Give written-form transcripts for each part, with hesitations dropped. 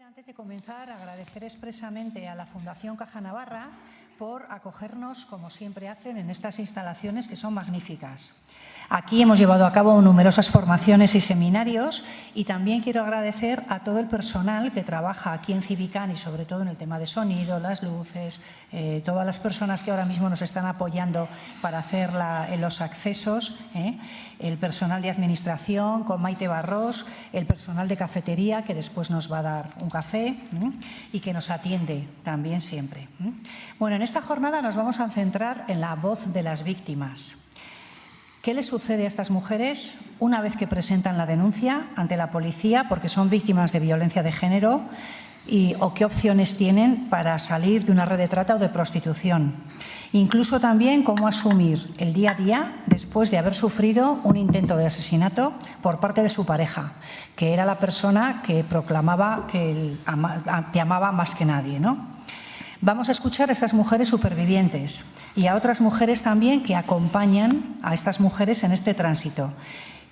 Antes de comenzar, agradecer expresamente a la Fundación Caja Navarra por acogernos, como siempre hacen, en estas instalaciones que son magníficas. Aquí hemos llevado a cabo numerosas formaciones y seminarios y también quiero agradecer a todo el personal que trabaja aquí en Civicán y sobre todo en el tema de sonido, las luces, todas las personas que ahora mismo nos están apoyando para hacer los accesos, el personal de administración con Maite Barros, el personal de cafetería que después nos va a dar un café y que nos atiende también siempre. Bueno, en esta jornada nos vamos a centrar en la voz de las víctimas. ¿Qué les sucede a estas mujeres una vez que presentan la denuncia ante la policía porque son víctimas de violencia de género o qué opciones tienen para salir de una red de trata o de prostitución? Incluso también cómo asumir el día a día después de haber sufrido un intento de asesinato por parte de su pareja, que era la persona que proclamaba que te amaba más que nadie, ¿no? Vamos a escuchar a estas mujeres supervivientes y a otras mujeres también que acompañan a estas mujeres en este tránsito,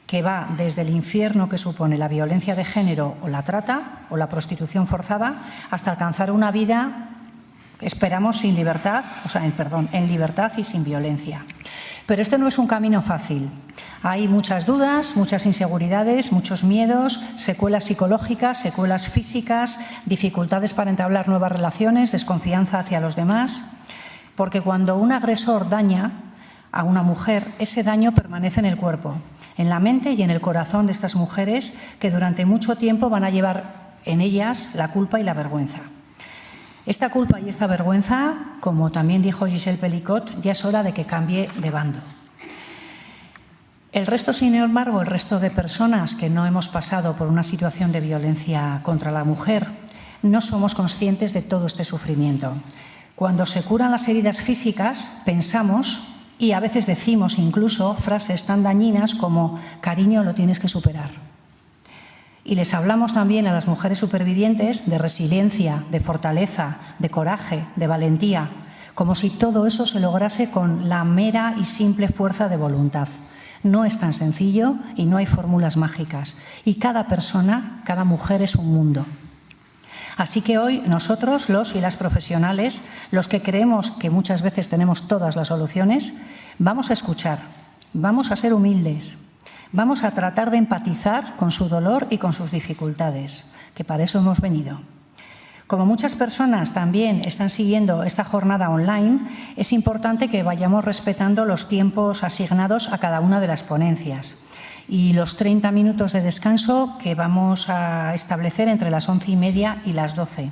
que va desde el infierno que supone la violencia de género o la trata o la prostitución forzada hasta alcanzar una vida, esperamos, sin libertad, en libertad y sin violencia. Pero este no es un camino fácil. Hay muchas dudas, muchas inseguridades, muchos miedos, secuelas psicológicas, secuelas físicas, dificultades para entablar nuevas relaciones, desconfianza hacia los demás. Porque cuando un agresor daña a una mujer, ese daño permanece en el cuerpo, en la mente y en el corazón de estas mujeres que durante mucho tiempo van a llevar en ellas la culpa y la vergüenza. Esta culpa y esta vergüenza, como también dijo Giselle Pelicot, ya es hora de que cambie de bando. El resto, sin embargo, el resto de personas que no hemos pasado por una situación de violencia contra la mujer, no somos conscientes de todo este sufrimiento. Cuando se curan las heridas físicas, pensamos y a veces decimos incluso frases tan dañinas como «cariño, lo tienes que superar». Y les hablamos también a las mujeres supervivientes de resiliencia, de fortaleza, de coraje, de valentía, como si todo eso se lograse con la mera y simple fuerza de voluntad. No es tan sencillo y no hay fórmulas mágicas. Y cada persona, cada mujer es un mundo. Así que hoy nosotros, los y las profesionales, los que creemos que muchas veces tenemos todas las soluciones, vamos a escuchar, vamos a ser humildes. Vamos a tratar de empatizar con su dolor y con sus dificultades, que para eso hemos venido. Como muchas personas también están siguiendo esta jornada online, es importante que vayamos respetando los tiempos asignados a cada una de las ponencias y los 30 minutos de descanso que vamos a establecer entre las 11:30 y las 12.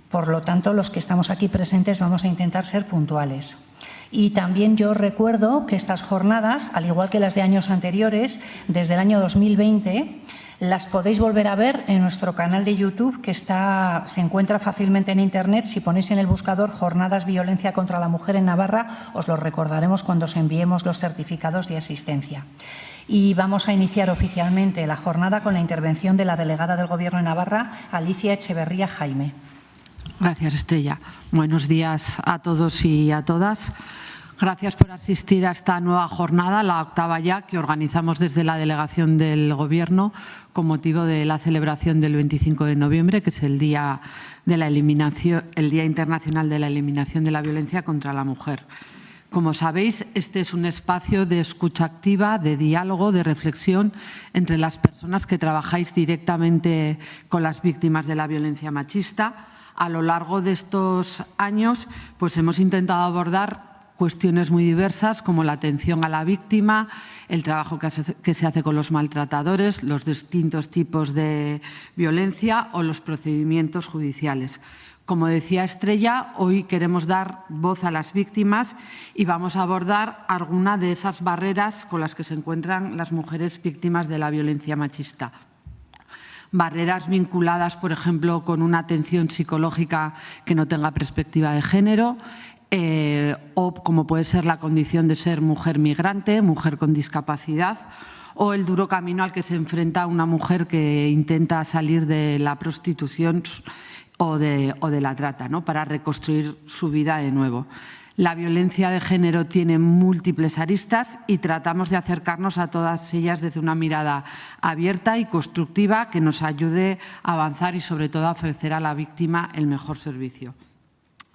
Por lo tanto, los que estamos aquí presentes vamos a intentar ser puntuales. Y también yo recuerdo que estas jornadas, al igual que las de años anteriores, desde el año 2020, las podéis volver a ver en nuestro canal de YouTube, que se encuentra fácilmente en Internet. Si ponéis en el buscador Jornadas Violencia contra la Mujer en Navarra, os lo recordaremos cuando os enviemos los certificados de asistencia. Y vamos a iniciar oficialmente la jornada con la intervención de la delegada del Gobierno de Navarra, Alicia Echeverría Jaime. Gracias, Estrella. Buenos días a todos y a todas. Gracias por asistir a esta nueva jornada, la octava ya, que organizamos desde la Delegación del Gobierno con motivo de la celebración del 25 de noviembre, que es el Día Internacional de la Eliminación de la Violencia contra la Mujer. Como sabéis, este es un espacio de escucha activa, de diálogo, de reflexión entre las personas que trabajáis directamente con las víctimas de la violencia machista. A lo largo de estos años, pues hemos intentado abordar cuestiones muy diversas como la atención a la víctima, el trabajo que se hace con los maltratadores, los distintos tipos de violencia o los procedimientos judiciales. Como decía Estrella, hoy queremos dar voz a las víctimas y vamos a abordar alguna de esas barreras con las que se encuentran las mujeres víctimas de la violencia machista. Barreras vinculadas, por ejemplo, con una atención psicológica que no tenga perspectiva de género, o como puede ser la condición de ser mujer migrante, mujer con discapacidad, o el duro camino al que se enfrenta una mujer que intenta salir de la prostitución o de la trata, ¿no?, para reconstruir su vida de nuevo. La violencia de género tiene múltiples aristas y tratamos de acercarnos a todas ellas desde una mirada abierta y constructiva que nos ayude a avanzar y, sobre todo, a ofrecer a la víctima el mejor servicio.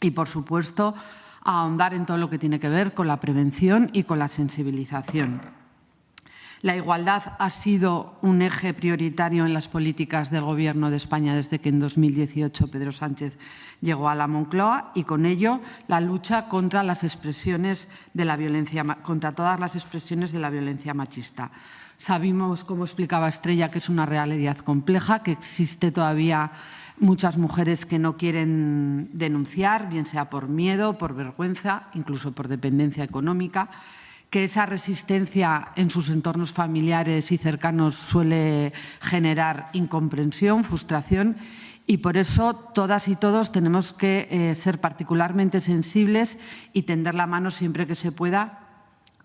Y, por supuesto, a ahondar en todo lo que tiene que ver con la prevención y con la sensibilización. La igualdad ha sido un eje prioritario en las políticas del Gobierno de España desde que en 2018 Pedro Sánchez llegó a la Moncloa y con ello la lucha contra las expresiones de la violencia, contra todas las expresiones de la violencia machista. Sabemos, como explicaba Estrella, que es una realidad compleja, que existe todavía muchas mujeres que no quieren denunciar, bien sea por miedo, por vergüenza, incluso por dependencia económica, que esa resistencia en sus entornos familiares y cercanos suele generar incomprensión, frustración y por eso todas y todos tenemos que ser particularmente sensibles y tender la mano siempre que se pueda,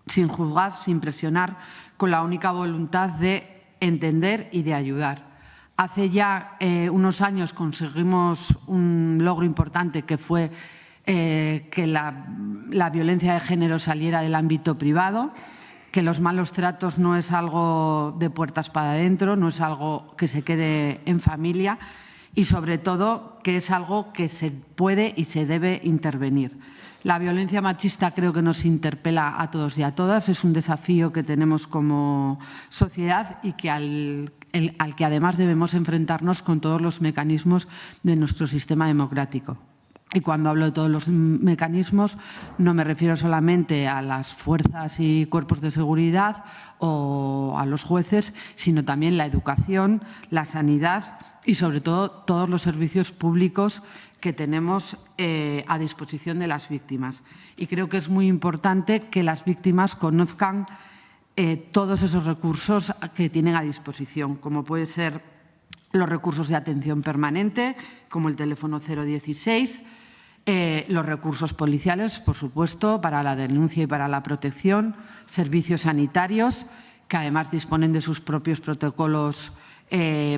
sin juzgar, sin presionar, con la única voluntad de entender y de ayudar. Hace ya unos años conseguimos un logro importante que fue que la violencia de género saliera del ámbito privado, que los malos tratos no es algo de puertas para adentro, no es algo que se quede en familia y, sobre todo, que es algo que se puede y se debe intervenir. La violencia machista creo que nos interpela a todos y a todas, es un desafío que tenemos como sociedad y que al que además debemos enfrentarnos con todos los mecanismos de nuestro sistema democrático. Y cuando hablo de todos los mecanismos no me refiero solamente a las fuerzas y cuerpos de seguridad o a los jueces, sino también la educación, la sanidad y sobre todo todos los servicios públicos que tenemos a disposición de las víctimas. Y creo que es muy importante que las víctimas conozcan todos esos recursos que tienen a disposición, como puede ser los recursos de atención permanente, como el teléfono 016, los recursos policiales, por supuesto, para la denuncia y para la protección, servicios sanitarios, que además disponen de sus propios protocolos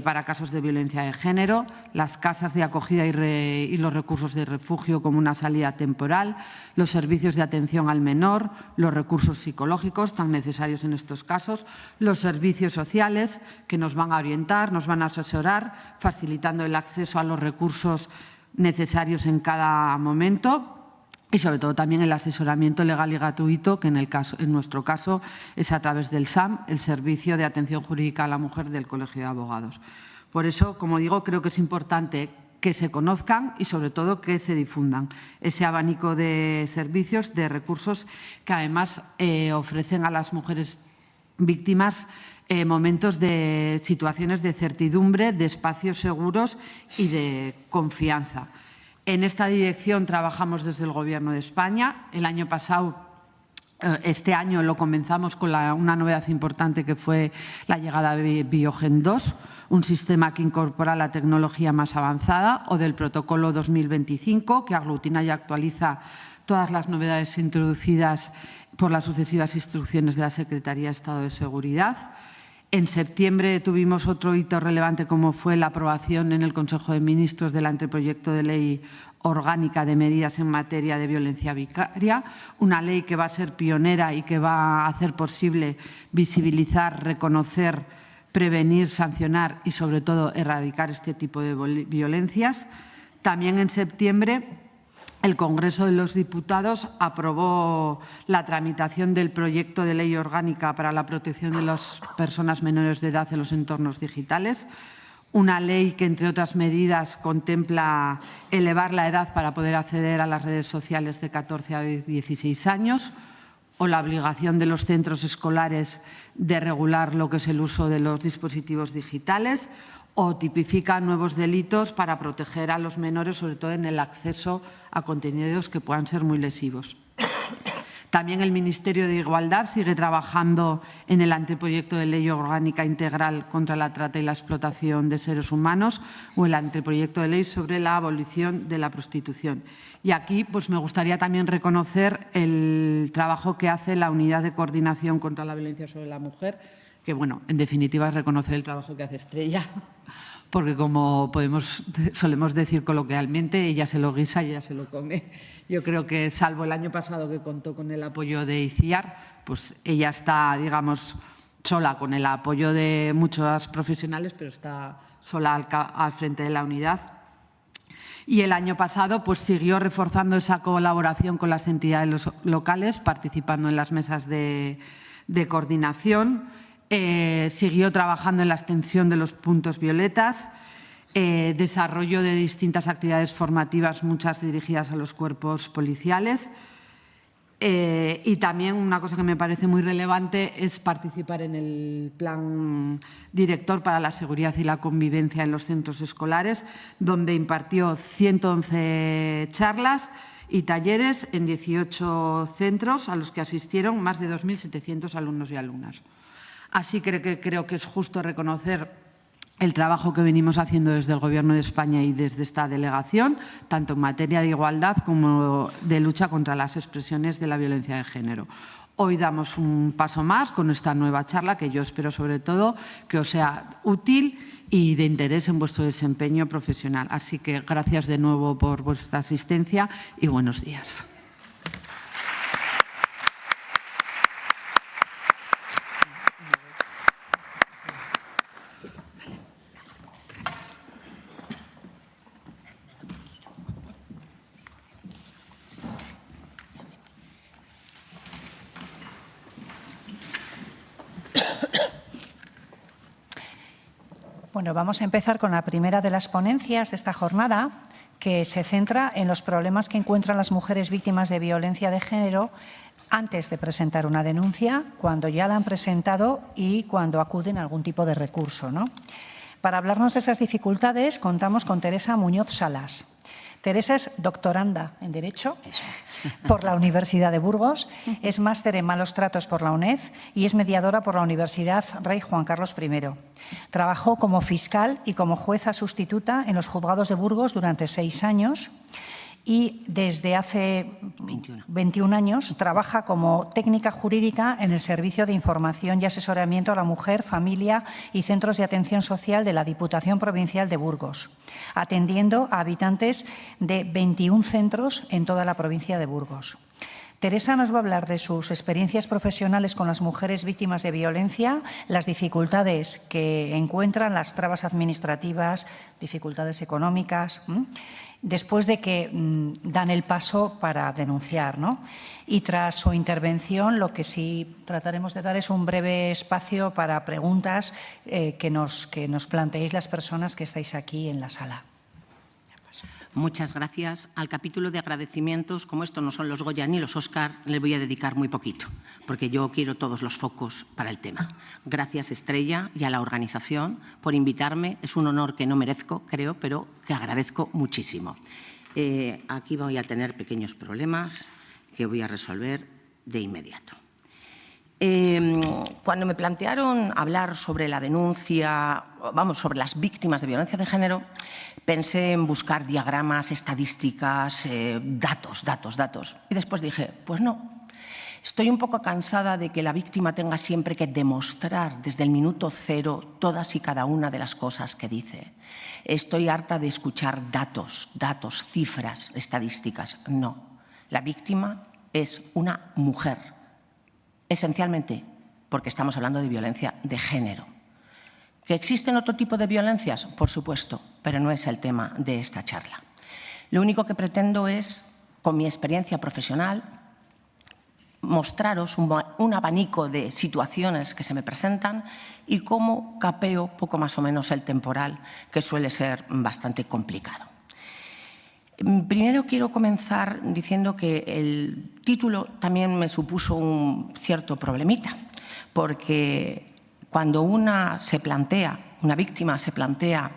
para casos de violencia de género, las casas de acogida y los recursos de refugio como una salida temporal, los servicios de atención al menor, los recursos psicológicos tan necesarios en estos casos, los servicios sociales que nos van a orientar, nos van a asesorar, facilitando el acceso a los recursos necesarios en cada momento y, sobre todo, también el asesoramiento legal y gratuito, que en nuestro caso es a través del SAM, el Servicio de Atención Jurídica a la Mujer del Colegio de Abogados. Por eso, como digo, creo que es importante que se conozcan y, sobre todo, que se difundan ese abanico de servicios, de recursos que, además, ofrecen a las mujeres víctimas momentos de situaciones de certidumbre, de espacios seguros y de confianza. En esta dirección trabajamos desde el Gobierno de España. El año pasado, este año lo comenzamos con una novedad importante que fue la llegada de Biogen 2, un sistema que incorpora la tecnología más avanzada, o del Protocolo 2025, que aglutina y actualiza todas las novedades introducidas por las sucesivas instrucciones de la Secretaría de Estado de Seguridad. En septiembre tuvimos otro hito relevante, como fue la aprobación en el Consejo de Ministros del anteproyecto de ley orgánica de medidas en materia de violencia vicaria, una ley que va a ser pionera y que va a hacer posible visibilizar, reconocer, prevenir, sancionar y, sobre todo, erradicar este tipo de violencias. También en septiembre el Congreso de los Diputados aprobó la tramitación del proyecto de ley orgánica para la protección de las personas menores de edad en los entornos digitales, una ley que, entre otras medidas, contempla elevar la edad para poder acceder a las redes sociales de 14 a 16 años, o la obligación de los centros escolares de regular lo que es el uso de los dispositivos digitales, o tipifica nuevos delitos para proteger a los menores, sobre todo en el acceso a contenidos que puedan ser muy lesivos. También el Ministerio de Igualdad sigue trabajando en el anteproyecto de ley orgánica integral contra la trata y la explotación de seres humanos o el anteproyecto de ley sobre la abolición de la prostitución. Y aquí pues, me gustaría también reconocer el trabajo que hace la Unidad de Coordinación contra la Violencia sobre la Mujer, que, bueno, en definitiva es reconocer el trabajo que hace Estrella, porque como solemos decir coloquialmente, ella se lo guisa y ella se lo come. Yo creo que, salvo el año pasado que contó con el apoyo de ICIAR, pues ella está, digamos, sola con el apoyo de muchos profesionales, pero está sola al frente de la unidad. Y el año pasado pues siguió reforzando esa colaboración con las entidades locales, participando en las mesas de coordinación, siguió trabajando en la extensión de los puntos violetas, desarrollo de distintas actividades formativas, muchas dirigidas a los cuerpos policiales. Y también una cosa que me parece muy relevante es participar en el Plan Director para la Seguridad y la Convivencia en los centros escolares, donde impartió 111 charlas y talleres en 18 centros a los que asistieron más de 2.700 alumnos y alumnas. Así que creo que es justo reconocer el trabajo que venimos haciendo desde el Gobierno de España y desde esta delegación, tanto en materia de igualdad como de lucha contra las expresiones de la violencia de género. Hoy damos un paso más con esta nueva charla que yo espero sobre todo que os sea útil y de interés en vuestro desempeño profesional. Así que gracias de nuevo por vuestra asistencia y buenos días. Bueno, vamos a empezar con la primera de las ponencias de esta jornada, que se centra en los problemas que encuentran las mujeres víctimas de violencia de género antes de presentar una denuncia, cuando ya la han presentado y cuando acuden a algún tipo de recurso, ¿no? Para hablarnos de esas dificultades contamos con Teresa Muñoz Salas. Teresa es doctoranda en Derecho por la Universidad de Burgos, es máster en Malos Tratos por la UNED y es mediadora por la Universidad Rey Juan Carlos I. Trabajó como fiscal y como jueza sustituta en los juzgados de Burgos durante 6 años y desde hace 21 años trabaja como técnica jurídica en el Servicio de Información y Asesoramiento a la Mujer, Familia y Centros de Atención Social de la Diputación Provincial de Burgos, atendiendo a habitantes de 21 centros en toda la provincia de Burgos. Teresa nos va a hablar de sus experiencias profesionales con las mujeres víctimas de violencia, las dificultades que encuentran, las trabas administrativas, dificultades económicas, después de que dan el paso para denunciar, ¿no? Y tras su intervención, lo que sí trataremos de dar es un breve espacio para preguntas que nos planteéis las personas que estáis aquí en la sala. Muchas gracias. Al capítulo de agradecimientos, como esto no son los Goya ni los Óscar, le voy a dedicar muy poquito, porque yo quiero todos los focos para el tema. Gracias, Estrella, y a la organización por invitarme. Es un honor que no merezco, creo, pero que agradezco muchísimo. Aquí voy a tener pequeños problemas que voy a resolver de inmediato. Cuando me plantearon hablar sobre la denuncia, sobre las víctimas de violencia de género, pensé en buscar diagramas, estadísticas, datos. Y después dije, pues no. Estoy un poco cansada de que la víctima tenga siempre que demostrar desde el minuto cero todas y cada una de las cosas que dice. Estoy harta de escuchar datos, cifras, estadísticas. No. La víctima es una mujer. Esencialmente porque estamos hablando de violencia de género. ¿Que existen otro tipo de violencias? Por supuesto, pero no es el tema de esta charla. Lo único que pretendo es, con mi experiencia profesional, mostraros un abanico de situaciones que se me presentan y cómo capeo poco más o menos el temporal, que suele ser bastante complicado. Primero quiero comenzar diciendo que el título también me supuso un cierto problemita, porque cuando una víctima se plantea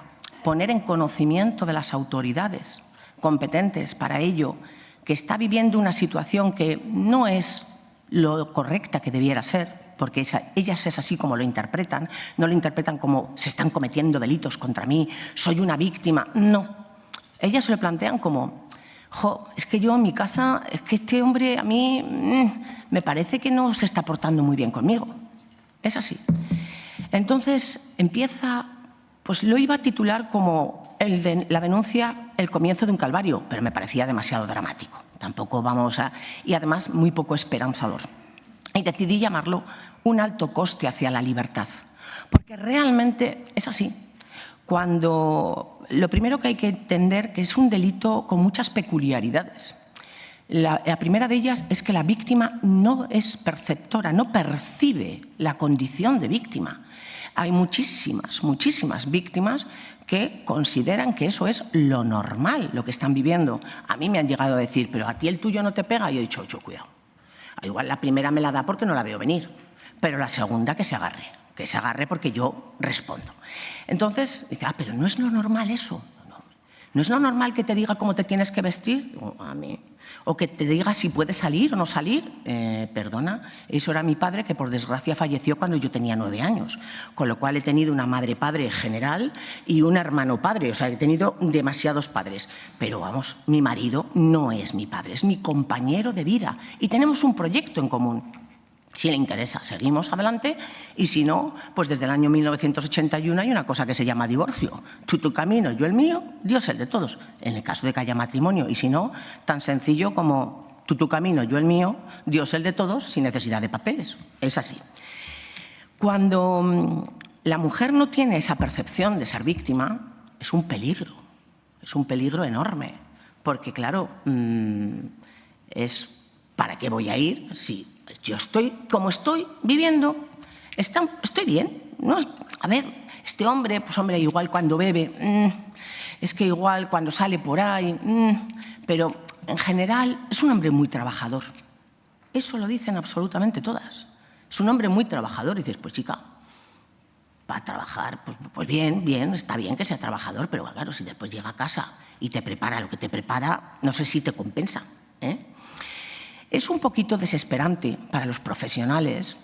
poner en conocimiento de las autoridades competentes para ello, que está viviendo una situación que no es lo correcta que debiera ser, porque ellas es así como lo interpretan, no lo interpretan como se están cometiendo delitos contra mí, soy una víctima, no. Ellas se lo plantean como, es que yo en mi casa, es que este hombre a mí me parece que no se está portando muy bien conmigo. Es así. Entonces empieza, pues lo iba a titular como la denuncia, el comienzo de un calvario, pero me parecía demasiado dramático. Tampoco vamos a... y además muy poco esperanzador. Y decidí llamarlo un alto coste hacia la libertad, porque realmente es así. Cuando lo primero que hay que entender que es un delito con muchas peculiaridades. La primera de ellas es que la víctima no es perceptora, no percibe la condición de víctima. Hay muchísimas víctimas que consideran que eso es lo normal, lo que están viviendo. A mí me han llegado a decir, pero a ti el tuyo no te pega. Y yo he dicho, ocho, cuidado. Igual la primera me la da porque no la veo venir, pero la segunda que se agarre porque yo respondo. Entonces, dice, pero no es lo normal eso. ¿No es lo normal que te diga cómo te tienes que vestir? O que te diga si puedes salir o no salir. Perdona, eso era mi padre, que por desgracia falleció cuando yo tenía 9 años. Con lo cual he tenido una madre-padre general y un hermano-padre. O sea, he tenido demasiados padres. Pero vamos, mi marido no es mi padre, es mi compañero de vida. Y tenemos un proyecto en común. Si le interesa, seguimos adelante, y si no, pues desde el año 1981 hay una cosa que se llama divorcio. Tú tu camino, yo el mío, Dios el de todos. En el caso de que haya matrimonio, y si no, tan sencillo como tú tu camino, yo el mío, Dios el de todos, sin necesidad de papeles. Es así. Cuando la mujer no tiene esa percepción de ser víctima, es un peligro enorme, porque claro, ¿para qué voy a ir si yo estoy como estoy viviendo? Estoy bien. ¿No? A ver, este hombre, pues hombre, igual cuando bebe, es que igual cuando sale por ahí, pero en general es un hombre muy trabajador. Eso lo dicen absolutamente todas. Es un hombre muy trabajador. Y dices, pues chica, para trabajar, pues bien, está bien que sea trabajador, pero claro, si después llega a casa y te prepara lo que te prepara, no sé si te compensa, ¿eh? Es un poquito desesperante para los profesionales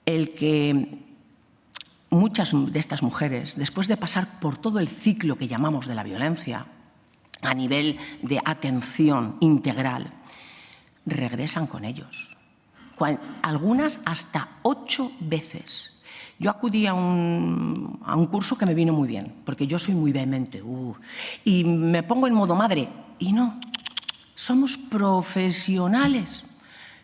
el que muchas de estas mujeres, después de pasar por todo el ciclo que llamamos de la violencia, a nivel de atención integral, regresan con ellos. Algunas hasta 8 veces. Yo acudí a un curso que me vino muy bien, porque yo soy muy vehemente, y me pongo en modo madre, y no. Somos profesionales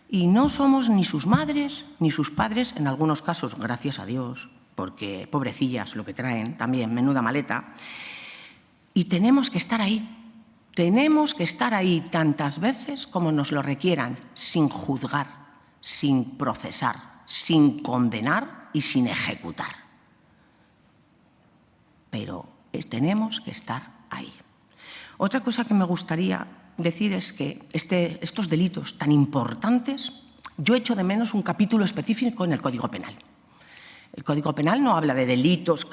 y no somos ni sus madres ni sus padres, en algunos casos, gracias a Dios, porque pobrecillas lo que traen también, menuda maleta. Y tenemos que estar ahí tantas veces como nos lo requieran, sin juzgar, sin procesar, sin condenar y sin ejecutar. Pero tenemos que estar ahí. Otra cosa que me gustaría decir es que estos delitos tan importantes, yo echo de menos un capítulo específico en el Código Penal. El Código Penal no habla de delitos,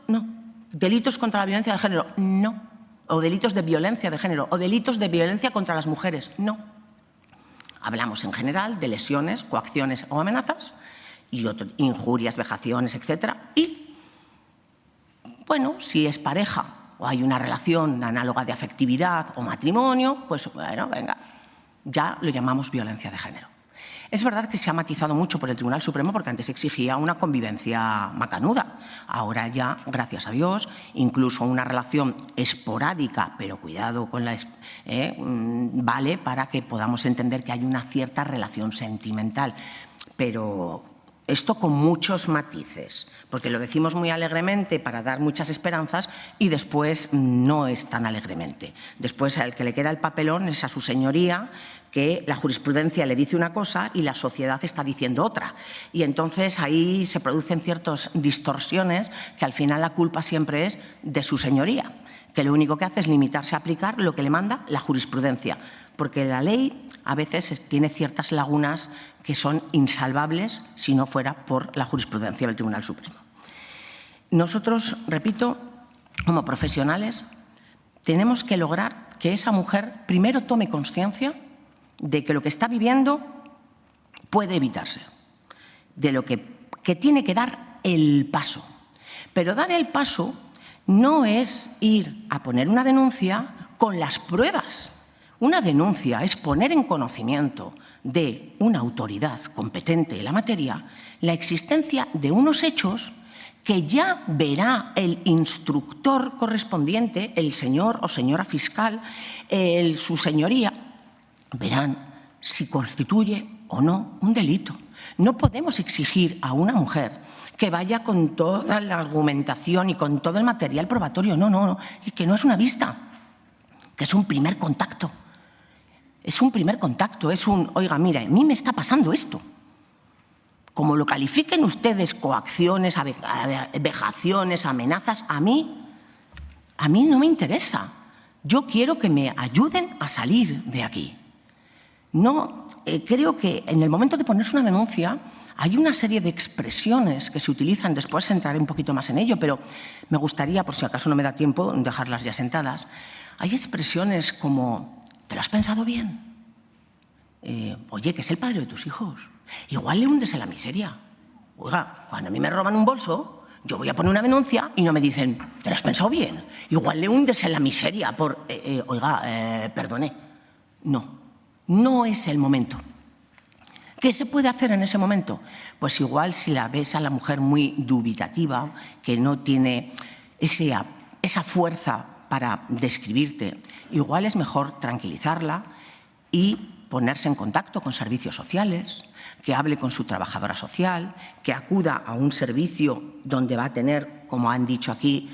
no. Delitos contra la violencia de género, no. O delitos de violencia de género, o delitos de violencia contra las mujeres, no. Hablamos en general de lesiones, coacciones o amenazas, y injurias, vejaciones, etc. Y, bueno, si es pareja o hay una relación análoga de afectividad o matrimonio, pues bueno, venga, ya lo llamamos violencia de género. Es verdad que se ha matizado mucho por el Tribunal Supremo porque antes exigía una convivencia macanuda. Ahora ya, gracias a Dios, incluso una relación esporádica, pero cuidado con vale para que podamos entender que hay una cierta relación sentimental. Pero esto con muchos matices, porque lo decimos muy alegremente para dar muchas esperanzas y después no es tan alegremente. Después al que le queda el papelón es a su señoría, que la jurisprudencia le dice una cosa y la sociedad está diciendo otra. Y entonces ahí se producen ciertas distorsiones que al final la culpa siempre es de su señoría, que lo único que hace es limitarse a aplicar lo que le manda la jurisprudencia, porque la ley a veces tiene ciertas lagunas que son insalvables si no fuera por la jurisprudencia del Tribunal Supremo. Nosotros, repito, como profesionales, tenemos que lograr que esa mujer primero tome conciencia de que lo que está viviendo puede evitarse, de lo que tiene que dar el paso. Pero dar el paso no es ir a poner una denuncia con las pruebas. Una denuncia es poner en conocimiento de una autoridad competente en la materia la existencia de unos hechos que ya verá el instructor correspondiente, el señor o señora fiscal, su señoría, verán si constituye o no un delito. No podemos exigir a una mujer que vaya con toda la argumentación y con todo el material probatorio. No, y que no es una vista, que es un primer contacto. Es un primer contacto, es un, oiga, mira, a mí me está pasando esto. Como lo califiquen ustedes coacciones, vejaciones, amenazas, a mí no me interesa. Yo quiero que me ayuden a salir de aquí. No, creo que en el momento de ponerse una denuncia hay una serie de expresiones que se utilizan, después entraré un poquito más en ello, pero me gustaría, por si acaso no me da tiempo, dejarlas ya sentadas. Hay expresiones como, ¿te lo has pensado bien? Oye, que es el padre de tus hijos. Igual le hundes en la miseria. Oiga, cuando a mí me roban un bolso, yo voy a poner una denuncia y no me dicen, ¿te lo has pensado bien? Igual le hundes en la miseria por, perdone. No es el momento. ¿Qué se puede hacer en ese momento? Pues igual si la ves a la mujer muy dubitativa, que no tiene esa fuerza para describirte, igual es mejor tranquilizarla y ponerse en contacto con servicios sociales, que hable con su trabajadora social, que acuda a un servicio donde va a tener, como han dicho aquí,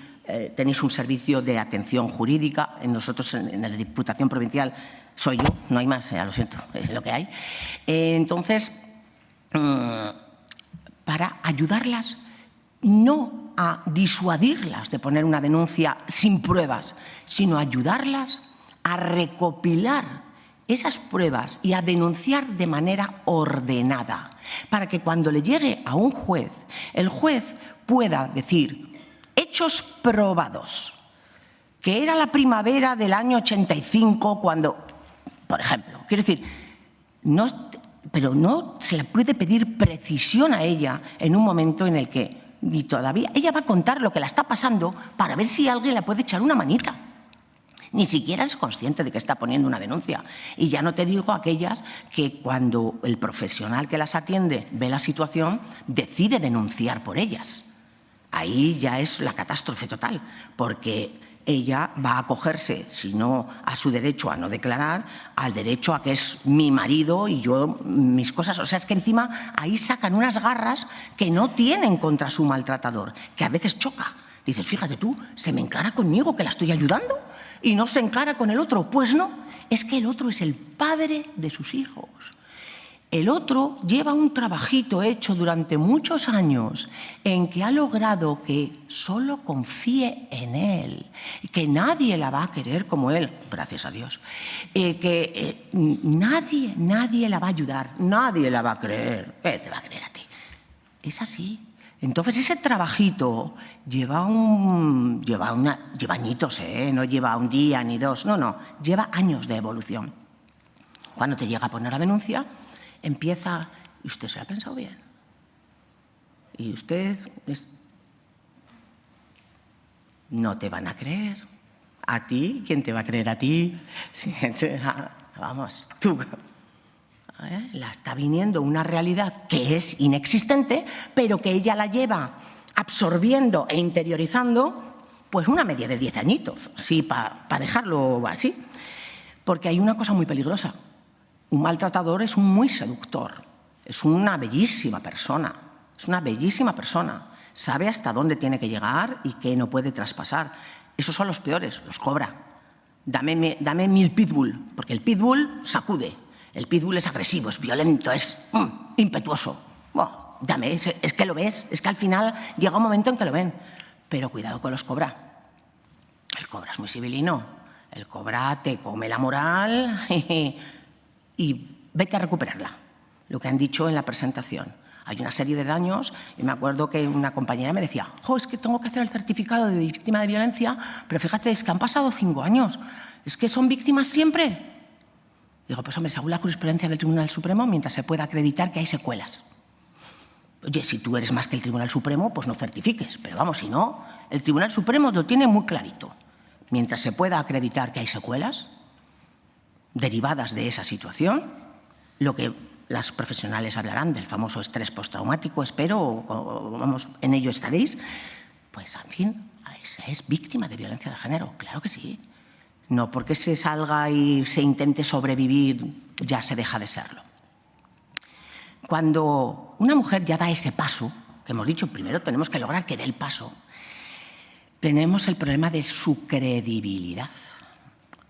tenéis un servicio de atención jurídica. Nosotros en la Diputación Provincial soy yo, no hay más, lo siento, es lo que hay. Entonces, para ayudarlas, no a disuadirlas de poner una denuncia sin pruebas, sino ayudarlas a recopilar esas pruebas y a denunciar de manera ordenada, para que cuando le llegue a un juez, el juez pueda decir hechos probados, que era la primavera del año 85 cuando, por ejemplo, quiero decir, pero no se le puede pedir precisión a ella en un momento en el que ni todavía ella va a contar lo que la está pasando para ver si alguien le puede echar una manita. Ni siquiera es consciente de que está poniendo una denuncia. Y ya no te digo aquellas que cuando el profesional que las atiende ve la situación, decide denunciar por ellas. Ahí ya es la catástrofe total, porque ella va a acogerse, si no a su derecho a no declarar, al derecho a que es mi marido y yo mis cosas. O sea, es que encima ahí sacan unas garras que no tienen contra su maltratador, que a veces choca. Dices, fíjate tú, se me encara conmigo que la estoy ayudando y no se encara con el otro. Pues no, es que el otro es el padre de sus hijos. El otro lleva un trabajito hecho durante muchos años en que ha logrado que solo confíe en él, que nadie la va a querer como él, gracias a Dios, que nadie la va a ayudar, nadie la va a creer. ¿Qué te va a creer a ti? Es así. Entonces, ese trabajito lleva añitos, no lleva un día ni dos, no, lleva años de evolución. Cuando te llega a poner la denuncia, empieza, ¿y usted se lo ha pensado bien? ¿Y usted? No te van a creer. ¿A ti? ¿Quién te va a creer a ti? Vamos, tú. La está viniendo una realidad que es inexistente, pero que ella la lleva absorbiendo e interiorizando, pues una media de 10 añitos, así para dejarlo así. Porque hay una cosa muy peligrosa. Un maltratador es un muy seductor, es una bellísima persona, sabe hasta dónde tiene que llegar y qué no puede traspasar. Esos son los peores, los cobra. Dame 1000 pitbull, porque el pitbull sacude. El pitbull es agresivo, es violento, es impetuoso. Bueno, dame, es que lo ves, es que al final llega un momento en que lo ven. Pero cuidado con los cobra. El cobra es muy civilino. El cobra te come la moral y vete a recuperarla. Lo que han dicho en la presentación. Hay una serie de daños y me acuerdo que una compañera me decía, es que tengo que hacer el certificado de víctima de violencia, pero fíjate, es que han pasado 5 años. Es que son víctimas siempre. Digo, pues hombre, según la jurisprudencia del Tribunal Supremo, mientras se pueda acreditar que hay secuelas. Oye, si tú eres más que el Tribunal Supremo, pues no certifiques. Pero vamos, si no, el Tribunal Supremo lo tiene muy clarito. Mientras se pueda acreditar que hay secuelas, derivadas de esa situación, lo que las profesionales hablarán del famoso estrés postraumático, espero, o vamos, en ello estaréis, pues, en fin, es víctima de violencia de género, claro que sí. No porque se salga y se intente sobrevivir ya se deja de serlo. Cuando una mujer ya da ese paso, que hemos dicho, primero tenemos que lograr que dé el paso, tenemos el problema de su credibilidad.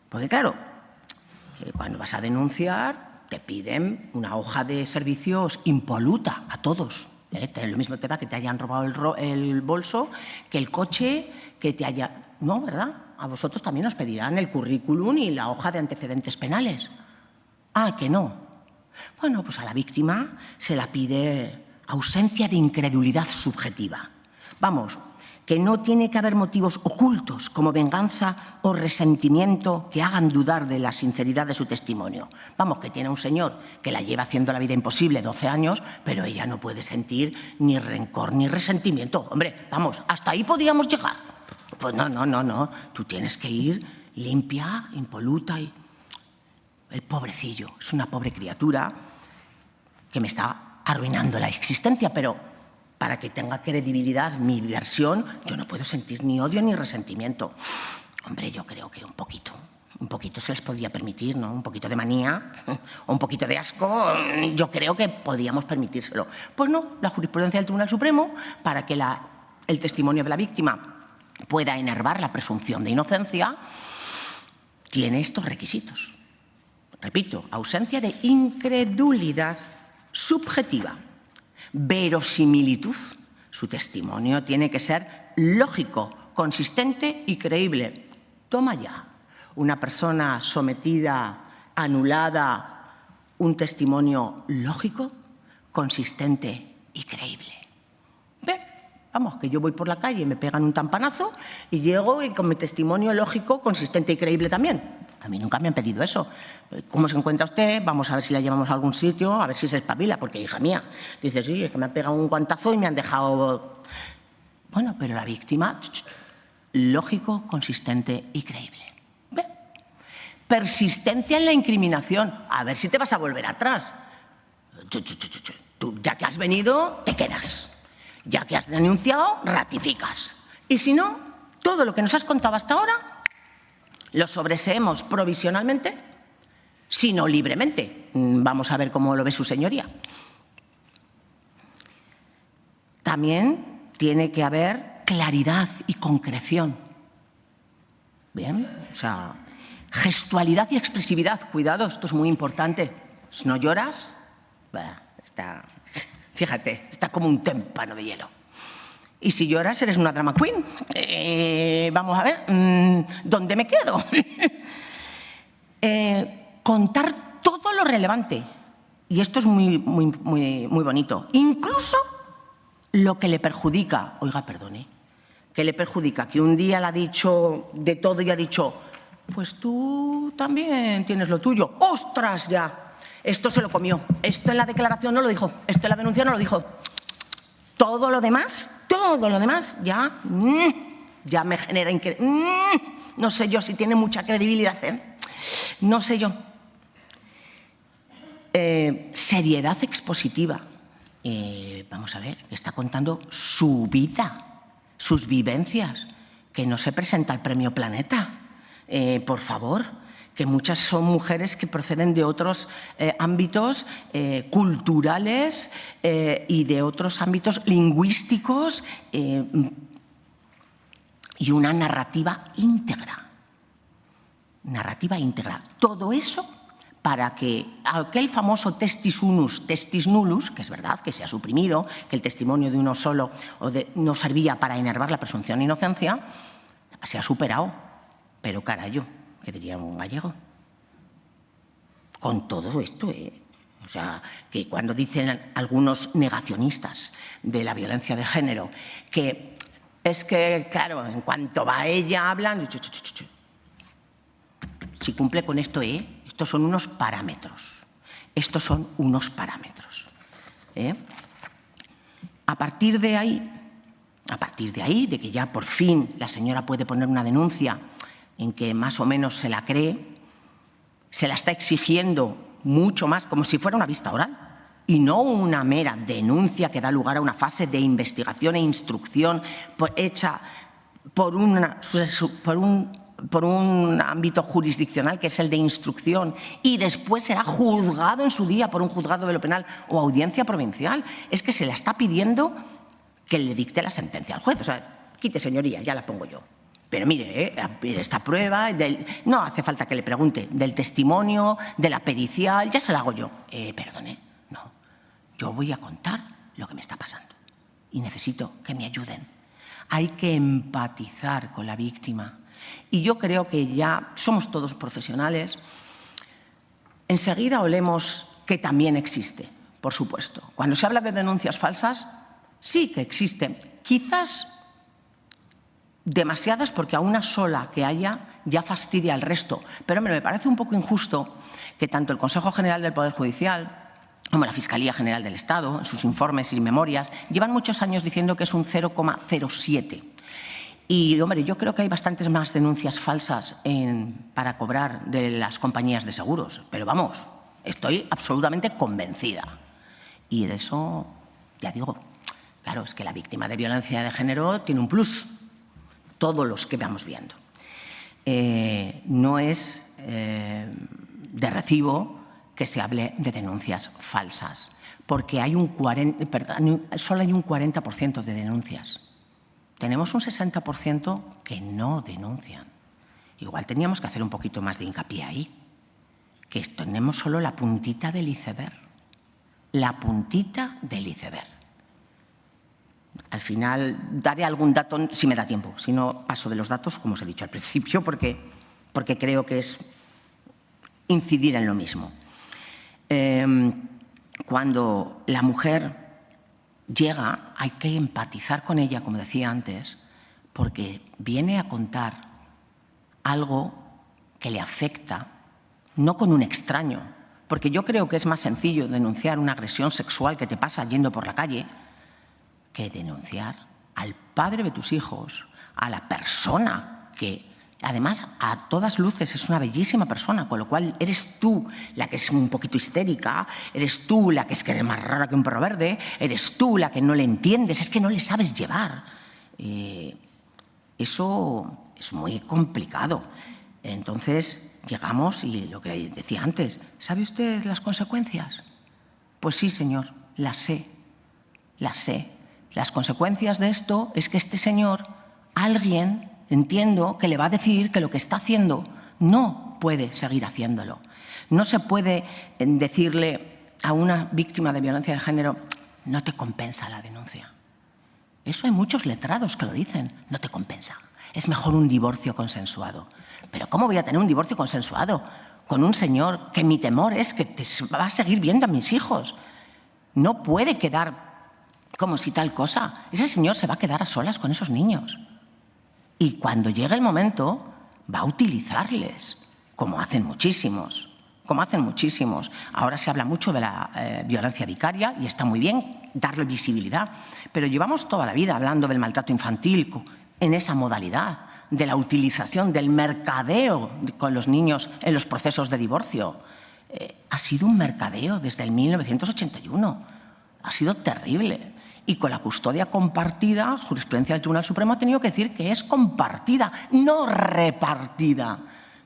Porque claro, cuando vas a denunciar te piden una hoja de servicios impoluta a todos. Lo mismo te da que te hayan robado el bolso, que el coche, que te haya... No, ¿verdad? A vosotros también os pedirán el currículum y la hoja de antecedentes penales. Ah, que no. Bueno, pues a la víctima se la pide ausencia de incredulidad subjetiva. Vamos, que no tiene que haber motivos ocultos como venganza o resentimiento que hagan dudar de la sinceridad de su testimonio. Vamos, que tiene un señor que la lleva haciendo la vida imposible 12 años, pero ella no puede sentir ni rencor ni resentimiento. Hombre, vamos, hasta ahí podríamos llegar. Pues no. Tú tienes que ir limpia, impoluta y... El pobrecillo, es una pobre criatura que me está arruinando la existencia, pero para que tenga credibilidad mi versión, yo no puedo sentir ni odio ni resentimiento. Hombre, yo creo que un poquito se les podía permitir, ¿no? Un poquito de manía o un poquito de asco, yo creo que podíamos permitírselo. Pues no, la jurisprudencia del Tribunal Supremo, para que el testimonio de la víctima pueda enervar la presunción de inocencia, tiene estos requisitos. Repito, ausencia de incredulidad subjetiva, verosimilitud. Su testimonio tiene que ser lógico, consistente y creíble. Toma ya. Una persona sometida, anulada, un testimonio lógico, consistente y creíble. ¿Ve? Vamos, que yo voy por la calle y me pegan un tampanazo y llego y con mi testimonio lógico, consistente y creíble también. A mí nunca me han pedido eso. ¿Cómo se encuentra usted? Vamos a ver si la llevamos a algún sitio, a ver si se espabila, porque, hija mía, dice, sí, es que me han pegado un guantazo y me han dejado... Bueno, pero la víctima, lógico, consistente y creíble. ¿Ve? Persistencia en la incriminación. A ver si te vas a volver atrás. Tú, ya que has venido, te quedas. Ya que has denunciado, ratificas. Y si no, todo lo que nos has contado hasta ahora lo sobreseemos provisionalmente, sino libremente. Vamos a ver cómo lo ve su señoría. También tiene que haber claridad y concreción. Bien, o sea, gestualidad y expresividad. Cuidado, esto es muy importante. Si no lloras, fíjate, está como un témpano de hielo. Y si lloras, eres una drama queen. Vamos a ver, ¿dónde me quedo? Contar todo lo relevante. Y esto es muy bonito. Incluso lo que le perjudica. Oiga, perdone. Que le perjudica. Que un día le ha dicho de todo y ha dicho, pues tú también tienes lo tuyo. ¡Ostras, ya! Esto se lo comió. Esto en la declaración no lo dijo. Esto en la denuncia no lo dijo. Todo lo demás ya me genera no sé yo si tiene mucha credibilidad, no sé yo. Seriedad expositiva. Vamos a ver, está contando su vida, sus vivencias, que no se presenta al Premio Planeta. Por favor, que muchas son mujeres que proceden de otros ámbitos culturales y de otros ámbitos lingüísticos y una narrativa íntegra. Narrativa íntegra. Todo eso para que aquel famoso testis unus, testis nullus, que es verdad que se ha suprimido, que el testimonio de uno solo no servía para enervar la presunción de inocencia, se ha superado. Pero carayo, que diría un gallego, con todo esto, o sea, que cuando dicen algunos negacionistas de la violencia de género, que es que, claro, en cuanto va ella, hablan, si cumple con esto, estos son unos parámetros, A partir de ahí, de que ya por fin la señora puede poner una denuncia en que más o menos se la cree, se la está exigiendo mucho más, como si fuera una vista oral, y no una mera denuncia que da lugar a una fase de investigación e instrucción hecha por un ámbito jurisdiccional que es el de instrucción y después será juzgado en su día por un juzgado de lo penal o audiencia provincial. Es que se la está pidiendo que le dicte la sentencia al juez. O sea, quite, señoría, ya la pongo yo. Pero mire, esta prueba, no hace falta que le pregunte del testimonio, de la pericial, ya se la hago yo. Perdone, no. Yo voy a contar lo que me está pasando y necesito que me ayuden. Hay que empatizar con la víctima. Y yo creo que ya somos todos profesionales. Enseguida olemos que también existe, por supuesto. Cuando se habla de denuncias falsas, sí que existen. Quizás demasiadas, porque a una sola que haya ya fastidia al resto. Pero hombre, me parece un poco injusto que tanto el Consejo General del Poder Judicial como la Fiscalía General del Estado, en sus informes y memorias, llevan muchos años diciendo que es un 0,07. Y, hombre, yo creo que hay bastantes más denuncias falsas para cobrar de las compañías de seguros. Pero vamos, estoy absolutamente convencida. Y de eso, ya digo, claro, es que la víctima de violencia de género tiene un plus. Todos los que vamos viendo. No es de recibo que se hable de denuncias falsas, porque solo hay un 40% de denuncias. Tenemos un 60% que no denuncian. Igual teníamos que hacer un poquito más de hincapié ahí, que tenemos solo la puntita del iceberg. La puntita del iceberg. Al final daré algún dato si me da tiempo, si no paso de los datos, como os he dicho al principio, porque creo que es incidir en lo mismo. Cuando la mujer llega, hay que empatizar con ella, como decía antes, porque viene a contar algo que le afecta, no con un extraño, porque yo creo que es más sencillo denunciar una agresión sexual que te pasa yendo por la calle que denunciar al padre de tus hijos, a la persona que, además, a todas luces es una bellísima persona, con lo cual eres tú la que es un poquito histérica, eres tú la que es más rara que un perro verde, eres tú la que no le entiendes, es que no le sabes llevar. Eso es muy complicado. Entonces, llegamos y lo que decía antes, ¿sabe usted las consecuencias? Pues sí, señor, las sé, las sé. Las consecuencias de esto es que este señor, alguien, entiendo, que le va a decir que lo que está haciendo no puede seguir haciéndolo. No se puede decirle a una víctima de violencia de género, no te compensa la denuncia. Eso hay muchos letrados que lo dicen, no te compensa. Es mejor un divorcio consensuado. Pero ¿cómo voy a tener un divorcio consensuado con un señor que mi temor es que te va a seguir viendo a mis hijos? No puede quedar como si tal cosa. Ese señor se va a quedar a solas con esos niños. Y cuando llegue el momento, va a utilizarles, como hacen muchísimos. Ahora se habla mucho de la violencia vicaria y está muy bien darle visibilidad. Pero llevamos toda la vida hablando del maltrato infantil en esa modalidad, de la utilización, del mercadeo con los niños en los procesos de divorcio. Ha sido un mercadeo desde el 1981. Ha sido terrible. Y con la custodia compartida, jurisprudencia del Tribunal Supremo ha tenido que decir que es compartida, no repartida.